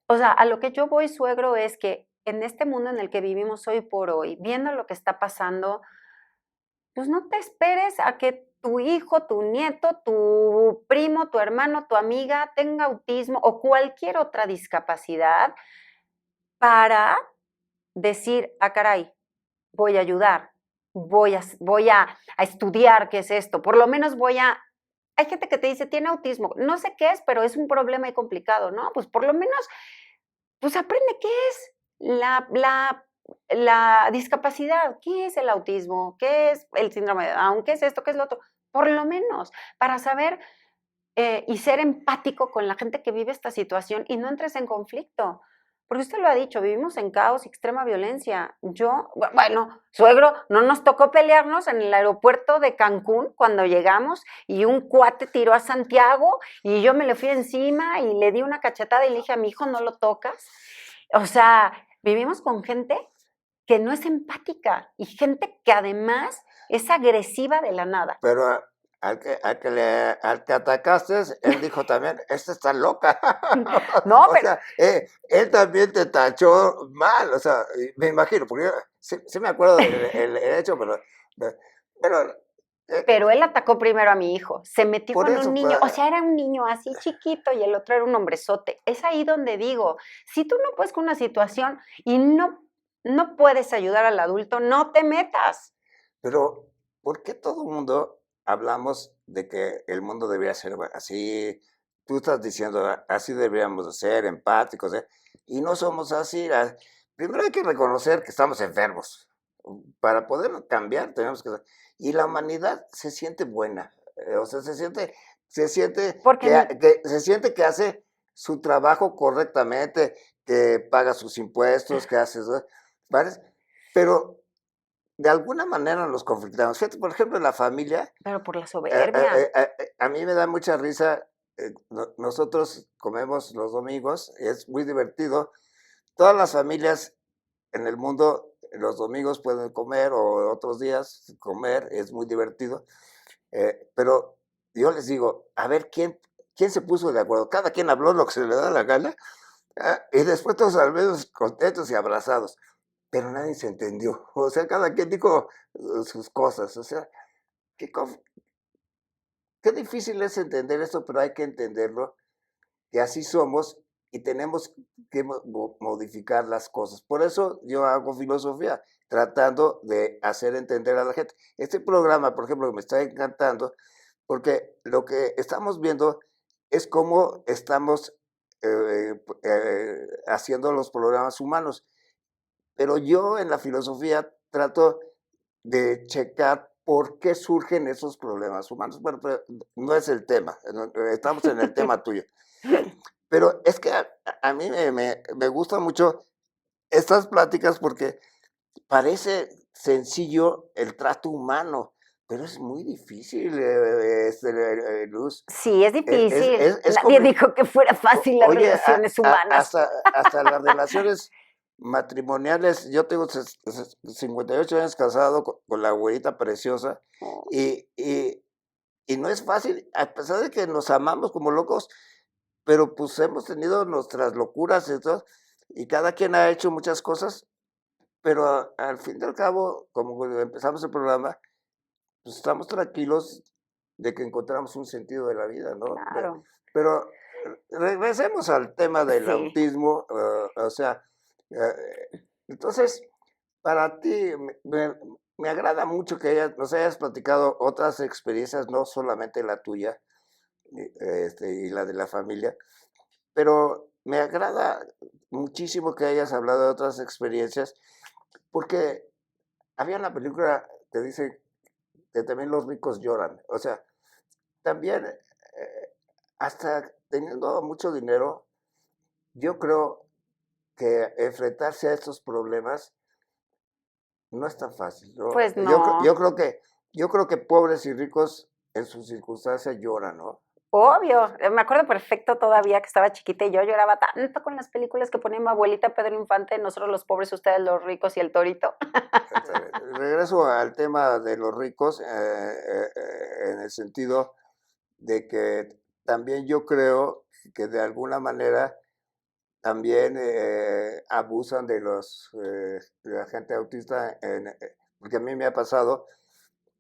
o sea, a lo que yo voy, suegro, es que en este mundo en el que vivimos hoy por hoy, viendo lo que está pasando, pues no te esperes a que tu hijo, tu nieto, tu primo, tu hermano, tu amiga tenga autismo o cualquier otra discapacidad para decir, ah, caray, voy a ayudar, voy a estudiar qué es esto, por lo menos voy a... Hay gente que te dice, tiene autismo, no sé qué es, pero es un problema y complicado, ¿no? Pues por lo menos, pues aprende qué es la discapacidad, qué es el autismo, qué es el síndrome de Down, qué es esto, qué es lo otro, por lo menos, para saber y ser empático con la gente que vive esta situación y no entres en conflicto. Porque usted lo ha dicho, vivimos en caos y extrema violencia. Bueno, suegro, no nos tocó pelearnos en el aeropuerto de Cancún cuando llegamos y un cuate tiró a Santiago y yo me le fui encima y le di una cachetada y le dije a mi hijo, no lo tocas. O sea, vivimos con gente que no es empática y gente que además es agresiva de la nada. pero al que atacaste, él dijo también, esta está loca. No, O pero sea, él también te tachó mal, o sea, me imagino, porque yo sí me acuerdo del hecho, pero Pero él atacó primero a mi hijo, se metió por con un eso, niño, o sea, era un niño así chiquito y el otro era un hombrezote. Es ahí donde digo, si tú no puedes con una situación y no puedes ayudar al adulto, no te metas. pero ¿por qué todo el mundo hablamos de que el mundo debería ser así? Tú estás diciendo, así deberíamos de ser, empáticos, ¿eh? Y no somos así. Primero hay que reconocer que estamos enfermos. Para poder cambiar tenemos que... Y la humanidad se siente buena. O sea, se siente Porque ni, se siente que hace su trabajo correctamente, que paga sus impuestos, que hace... ¿Vale? Pero de alguna manera nos conflictamos. Fíjate, por ejemplo, en la familia, pero por la soberbia. a mí me da mucha risa, nosotros comemos los domingos, es muy divertido. Todas las familias en el mundo los domingos pueden comer o otros días comer, es muy divertido. Pero yo les digo, a ver, ¿quién se puso de acuerdo? Cada quien habló lo que se le da la gana, y después todos al menos contentos y abrazados, pero nadie se entendió. O sea, cada quien dijo sus cosas. O sea, qué, qué difícil es entender esto, pero hay que entenderlo, que así somos y tenemos que modificar las cosas. Por eso yo hago filosofía, tratando de hacer entender a la gente. Este programa, por ejemplo, me está encantando, porque lo que estamos viendo es cómo estamos haciendo los programas humanos. Pero yo en la filosofía trato de checar por qué surgen esos problemas humanos. Bueno, pero no es el tema, estamos en el tema tuyo. Pero es que a mí me gustan mucho estas pláticas porque parece sencillo el trato humano, pero es muy difícil, Luz. Sí, es difícil. Es Nadie complicado. dijo que fuera fácil las Oye, relaciones humanas. hasta las relaciones matrimoniales, yo tengo 58 años casado con la güerita preciosa Oh, y, y, y no es fácil, a pesar de que nos amamos como locos, pero pues hemos tenido nuestras locuras y todo, y cada quien ha hecho muchas cosas, pero al fin y al cabo, como cuando empezamos el programa, pues estamos tranquilos de que encontramos un sentido de la vida, ¿no? claro. Pero regresemos al tema del Sí. autismo, o sea, entonces, para ti, me agrada mucho que nos hayas platicado otras experiencias, no solamente la tuya y la de la familia, pero me agrada muchísimo que hayas hablado de otras experiencias, porque había una película que dice que también los ricos lloran. O sea, también, hasta teniendo mucho dinero, yo creo que enfrentarse a estos problemas no es tan fácil, ¿no? Pues no. Yo creo que pobres y ricos en sus circunstancias lloran, ¿no? Obvio, me acuerdo perfecto todavía que estaba chiquita y yo lloraba tanto con las películas que ponía mi abuelita Pedro Infante, nosotros los pobres, ustedes los ricos y el torito. Regreso al tema de los ricos, en el sentido de que también yo creo que de alguna manera también abusan de la gente autista, porque a mí me ha pasado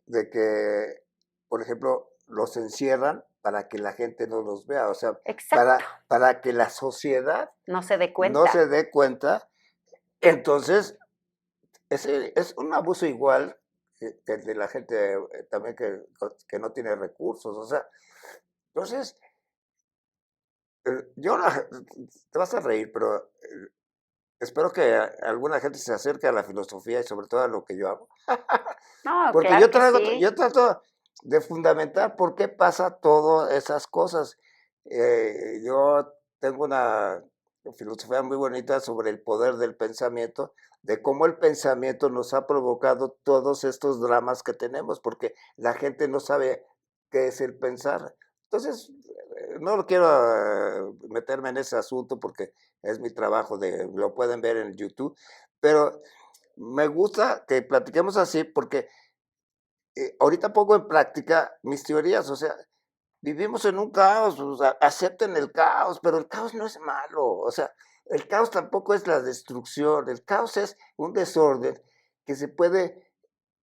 de que, por ejemplo, los encierran para que la gente no los vea, o sea, Exacto, para que la sociedad no se dé no cuenta. se dé cuenta. Entonces, es un abuso igual que el de la gente también que no tiene recursos, o sea, entonces, yo, te vas a reír, pero espero que alguna gente se acerque a la filosofía y sobre todo a lo que yo hago. No, Porque claro que sí. yo trato de fundamentar por qué pasa todas esas cosas. Yo tengo una filosofía muy bonita sobre el poder del pensamiento, de cómo el pensamiento nos ha provocado todos estos dramas que tenemos, porque la gente no sabe qué es el pensar. Entonces, no lo quiero meterme en ese asunto porque es mi trabajo, lo pueden ver en YouTube, pero me gusta que platiquemos así porque ahorita pongo en práctica mis teorías, o sea, vivimos en un caos, o sea, acepten el caos, pero el caos no es malo, o sea, el caos tampoco es la destrucción, el caos es un desorden que se puede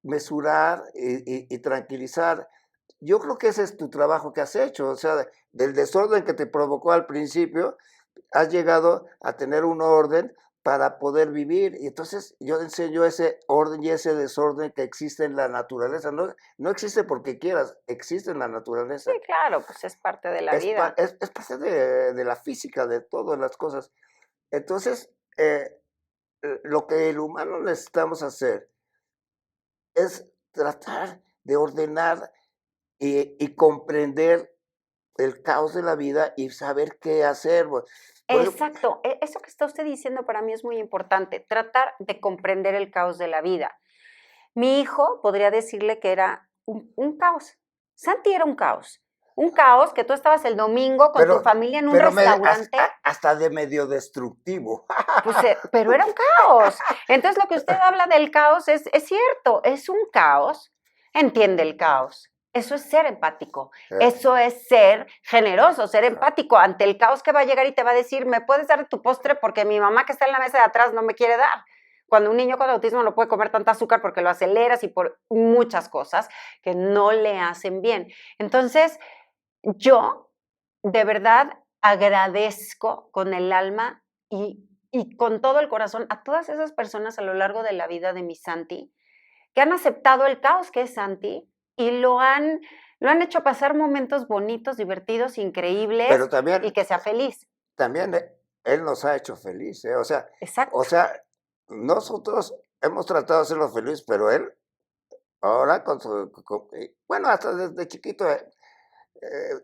mesurar y tranquilizar. Yo creo que ese es tu trabajo que has hecho, o sea, del desorden que te provocó al principio, has llegado a tener un orden para poder vivir. Y entonces yo enseño ese orden y ese desorden que existe en la naturaleza. No, no existe porque quieras, existe en la Sí, naturaleza. claro, pues es parte de la vida. Es parte de la física, de todas las cosas. Entonces, lo que el humano necesitamos hacer es tratar de ordenar y comprender el caos de la vida y saber qué hacer. Por ejemplo, Exacto, eso que está usted diciendo para mí es muy importante, tratar de comprender el caos de la vida. Mi hijo podría decirle que era un caos. Santi era un caos que tú estabas el domingo con tu pero, familia en un restaurante. hasta de medio destructivo. Pues, pero era un caos. Entonces, lo que usted habla del caos es cierto, es un caos. Entiende el caos. Eso es ser empático. Eso es ser generoso, ser empático ante el caos que va a llegar y te va a decir, ¿me puedes dar tu postre? Porque mi mamá que está en la mesa de atrás no me quiere dar. Cuando un niño con autismo no puede comer tanta azúcar porque lo aceleras y por muchas cosas que no le hacen bien. Entonces, yo de verdad agradezco con el alma y con todo el corazón a todas esas personas a lo largo de la vida de mi Santi, que han aceptado el caos que es Santi y lo han hecho pasar momentos bonitos, divertidos, Pero increíbles y también, que sea feliz. también él nos ha hecho feliz, ¿eh? O Exacto. sea, nosotros hemos tratado de hacerlo feliz, pero él ahora bueno, hasta desde chiquito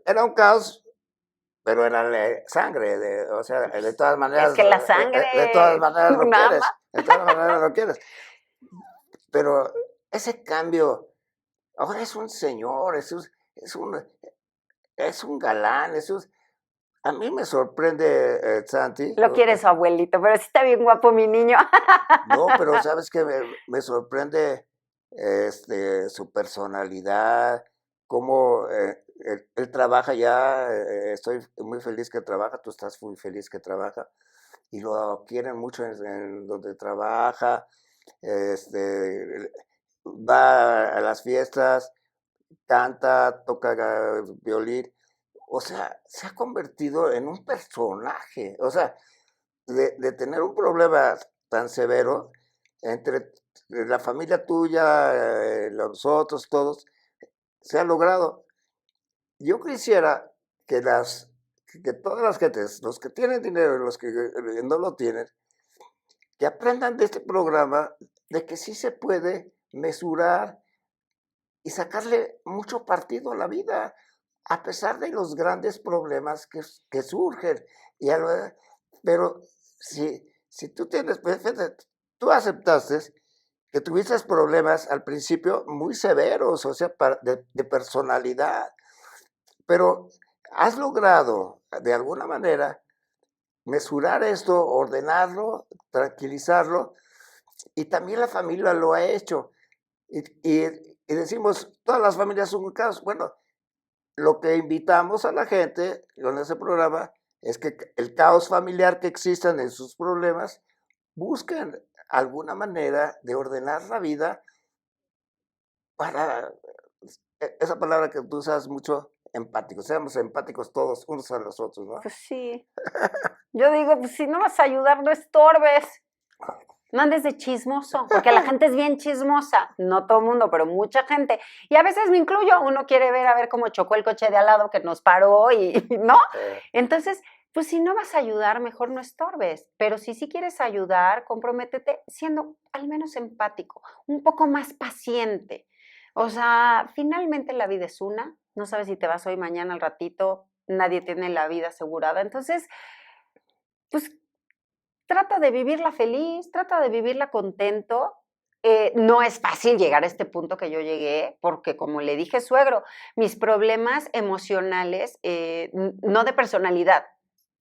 era un caos, pero era sangre, o sea, Es que la de todas sangre, maneras lo una ama. quieres, de todas maneras lo quieres. Pero ese cambio, ahora es un señor, es un, es un galán, a mí me sorprende, Santi. Lo quiere su abuelito, pero sí está bien guapo mi niño. No, pero sabes que me sorprende su personalidad, cómo él trabaja ya, estoy muy feliz que trabaja, tú estás muy feliz que trabaja, y lo quieren mucho en donde trabaja, va a las fiestas, canta, toca violín, o sea, se ha convertido en un personaje, o sea, de tener un problema tan severo entre la familia tuya, los otros, todos, se ha logrado. Yo quisiera que que todas las gentes, los que tienen dinero y los que no lo tienen, que aprendan de este programa de que sí se puede mesurar y sacarle mucho partido a la vida, a pesar de los grandes problemas que surgen. Y pero si tú tienes, pues, tú aceptaste que tuviste problemas al principio muy severos, o sea, de personalidad, pero has logrado de alguna manera mesurar esto, ordenarlo, tranquilizarlo, y también la familia lo ha hecho. Y decimos, todas las familias son un caos. Bueno, lo que invitamos a la gente con ese programa es que el caos familiar que existan en sus problemas, busquen alguna manera de ordenar la vida para esa palabra que tú usas mucho, empáticos. Seamos empáticos todos unos a los otros, ¿no? Pues sí. Yo digo, pues si no vas a ayudar, no estorbes. No andes de chismoso, porque la gente es bien chismosa. No todo el mundo, pero mucha gente. Y a veces me incluyo, uno quiere ver a ver cómo chocó el coche de al lado que nos paró y, ¿no? Entonces, pues si no vas a ayudar, mejor no estorbes. Pero si sí quieres ayudar, comprométete siendo al menos empático, un poco más paciente. O sea, finalmente la vida es una. No sabes si te vas hoy, mañana, al ratito. Nadie tiene la vida asegurada. Entonces, pues trata de vivirla feliz, trata de vivirla contento. No es fácil llegar a este punto que yo llegué, porque como le dije, suegro, mis problemas emocionales, no de personalidad,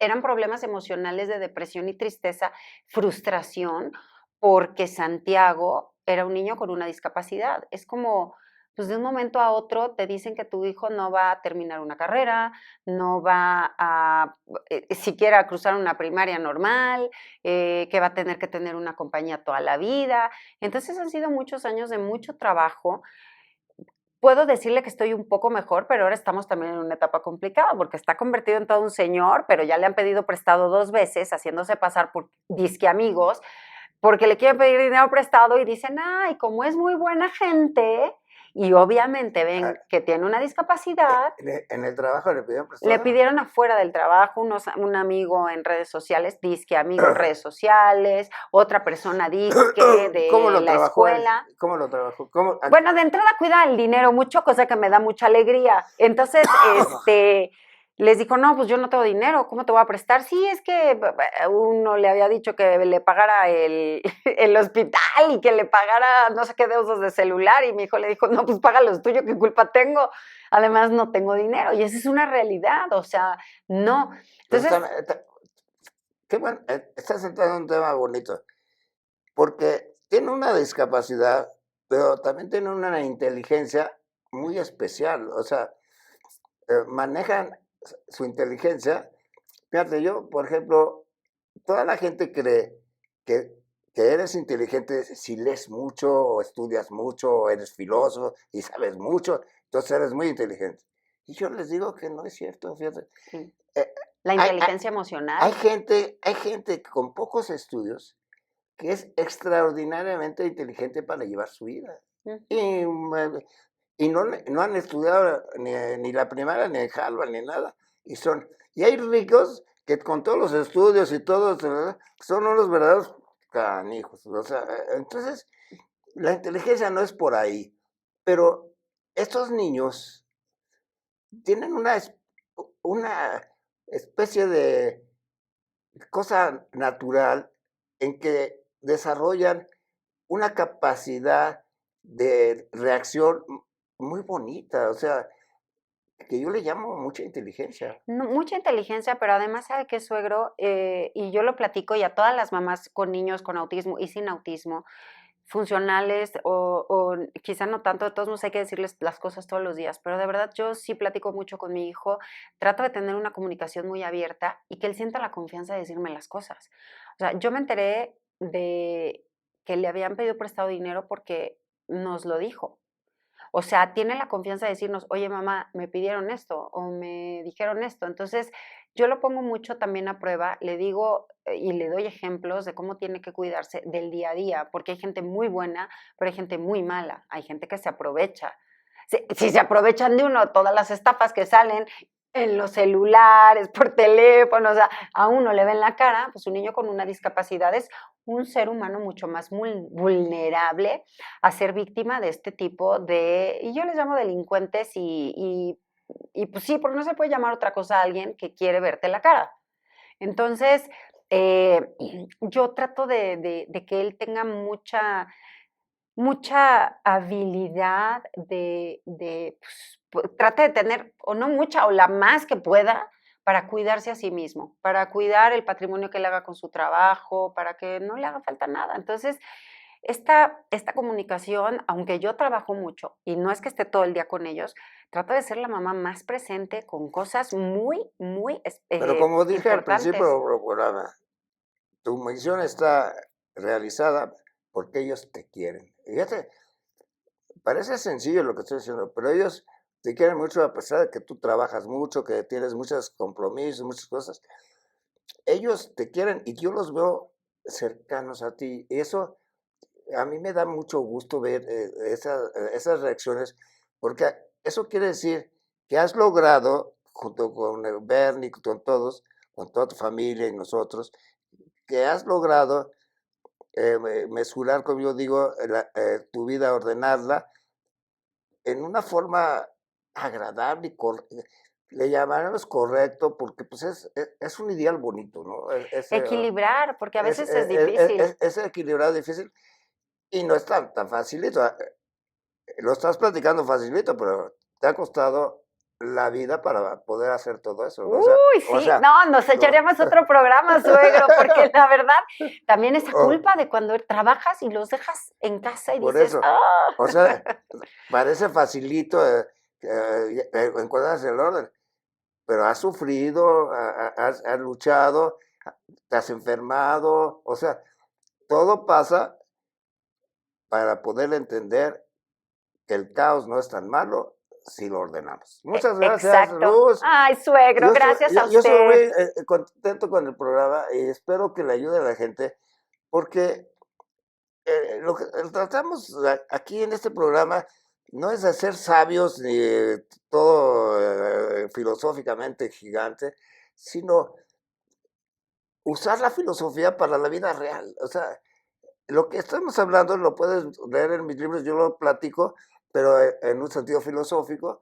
eran problemas emocionales de depresión y tristeza, frustración, porque Santiago era un niño con una discapacidad. Es como, pues de un momento a otro te dicen que tu hijo no va a terminar una carrera, no va a siquiera cruzar una primaria normal, que va a tener que tener una compañía toda la vida. Entonces han sido muchos años de mucho trabajo. Puedo decirle que estoy un poco mejor, pero ahora estamos también en una etapa complicada porque está convertido en todo un señor, pero ya le han pedido prestado 2 veces, haciéndose pasar por disque amigos, porque le quieren pedir dinero prestado y dicen, ay, como es muy buena gente, y obviamente ven que tiene una discapacidad. En el trabajo le pidieron Le prestado. pidieron afuera del trabajo, un amigo en redes sociales, disque amigo en redes sociales, otra persona disque ¿Cómo de lo la trabajó él? escuela. ¿Cómo lo trabajó? Bueno, de entrada cuida el dinero mucho, cosa que me da mucha alegría. Entonces, les dijo, no, pues yo no tengo dinero, ¿cómo te voy a prestar? Sí, es que uno le había dicho que le pagara el hospital y que le pagara no sé qué deudas de celular, y mi hijo le dijo, no, pues paga los tuyos, ¿qué culpa tengo? Además, no tengo dinero, y esa es una realidad, o sea, no. Entonces, qué bueno, estás entrando en un tema bonito, porque tiene una discapacidad, pero también tiene una inteligencia muy especial, o sea, manejan su inteligencia. Fíjate, yo, por ejemplo, toda la gente cree que, que eres inteligente si lees mucho, o estudias mucho, o eres filósofo y sabes mucho, entonces eres muy inteligente. Y yo les digo que no es cierto, fíjate. sí, Eh, la hay, inteligencia emocional. hay gente con pocos estudios que es extraordinariamente inteligente para llevar su vida. Y, y no han estudiado ni la primaria, ni en Harvard, ni nada. Y hay ricos que con todos los estudios y todos son unos verdaderos canijos. O sea, entonces, la inteligencia no es por ahí. Pero estos niños tienen una especie de cosa natural en que desarrollan una capacidad de reacción muy bonita, o sea, que yo le llamo mucha inteligencia. Mucha inteligencia, pero además, ¿sabe qué, suegro? Y yo lo platico y a todas las mamás con niños con autismo y sin autismo, funcionales o quizá no tanto, de todos modos hay que decirles las cosas todos los días, pero de verdad yo sí platico mucho con mi hijo, trato de tener una comunicación muy abierta y que él sienta la confianza de decirme las cosas. O sea, yo me enteré de que le habían pedido prestado dinero porque nos lo dijo. O sea, tiene la confianza de decirnos, oye mamá, me pidieron esto o me dijeron esto. Entonces, yo lo pongo mucho también a prueba, le digo y le doy ejemplos de cómo tiene que cuidarse del día a día, porque hay gente muy buena, pero hay gente muy mala, hay gente que se aprovecha. Si se aprovechan de uno, todas las estafas que salen en los celulares, por teléfono, o sea, a uno le ven la cara, pues un niño con una discapacidad es un ser humano mucho más vulnerable a ser víctima de este tipo de, y yo les llamo delincuentes y pues sí, porque no se puede llamar otra cosa a alguien que quiere verte la cara. Entonces, eh, yo trato de que él tenga mucha habilidad pues, trate de tener, o no mucha, o la más que pueda, para cuidarse a sí mismo, para cuidar el patrimonio que le haga con su trabajo, para que no le haga falta nada. Entonces, esta comunicación, aunque yo trabajo mucho y no es que esté todo el día con ellos, trato de ser la mamá más presente con cosas muy, muy Pero como dije al principio importantes. del programa, tu misión está realizada porque ellos te quieren. Fíjate, parece sencillo lo que estoy diciendo, pero ellos te quieren mucho a pesar de que tú trabajas mucho, que tienes muchos compromisos, muchas cosas. Ellos te quieren y yo los veo cercanos a ti. Y eso a mí me da mucho gusto ver esas reacciones, porque eso quiere decir que has logrado, junto con el Bernie, con todos, con toda tu familia y nosotros, que has logrado mesurar, como yo digo, tu vida, ordenarla en una forma agradable y le llamaremos correcto, porque pues es un ideal bonito, ¿no? Equilibrar, porque a veces es difícil. Es equilibrado, difícil, y no es tan facilito. Lo estás platicando facilito, pero te ha costado la vida para poder hacer todo eso, ¿no? Uy, O sí, sea, no, nos no, echaríamos otro programa, suegro, porque la verdad, también esa oh, culpa de cuando trabajas y los dejas en casa y por dices, eso, ah, o sea, parece facilito encuentras el orden, pero has sufrido, has luchado, te has enfermado, o sea, todo pasa para poder entender que el caos no es tan malo si lo ordenamos. Muchas gracias, exacto. Luz. Ay, suegro, gracias a Yo estoy usted. muy contento con el programa y espero que le ayude a la gente, porque lo que tratamos aquí en este programa no es de ser sabios ni todo filosóficamente gigante, sino usar la filosofía para la vida real. O sea, lo que estamos hablando lo puedes leer en mis libros, yo lo platico, pero en un sentido filosófico,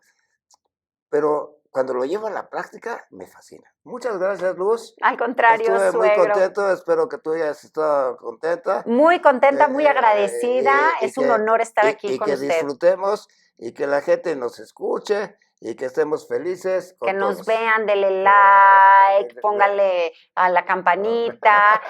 pero cuando lo llevo a la práctica me fascina. Muchas gracias, Luz. Al contrario, Estuve muy suegro. contento, espero que tú hayas estado contenta Muy contenta, muy agradecida. y, Es un honor estar aquí y con que usted. disfrutemos y que la gente nos escuche y que estemos felices Que con nos todos. vean, dele like, póngale a la campanita,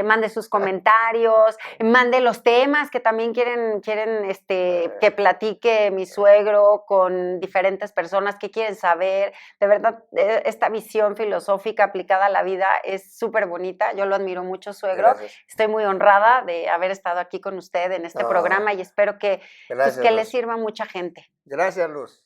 mande sus comentarios, mande los temas que también quieren que platique mi suegro con diferentes personas que quieren saber. De verdad, esta visión filosófica aplicada a la vida es súper bonita. Yo lo admiro mucho, suegro. Gracias. Estoy muy honrada de haber estado aquí con usted en este No, programa y espero que, pues, gracias, que le Luz. sirva a mucha gente. Gracias, Luz.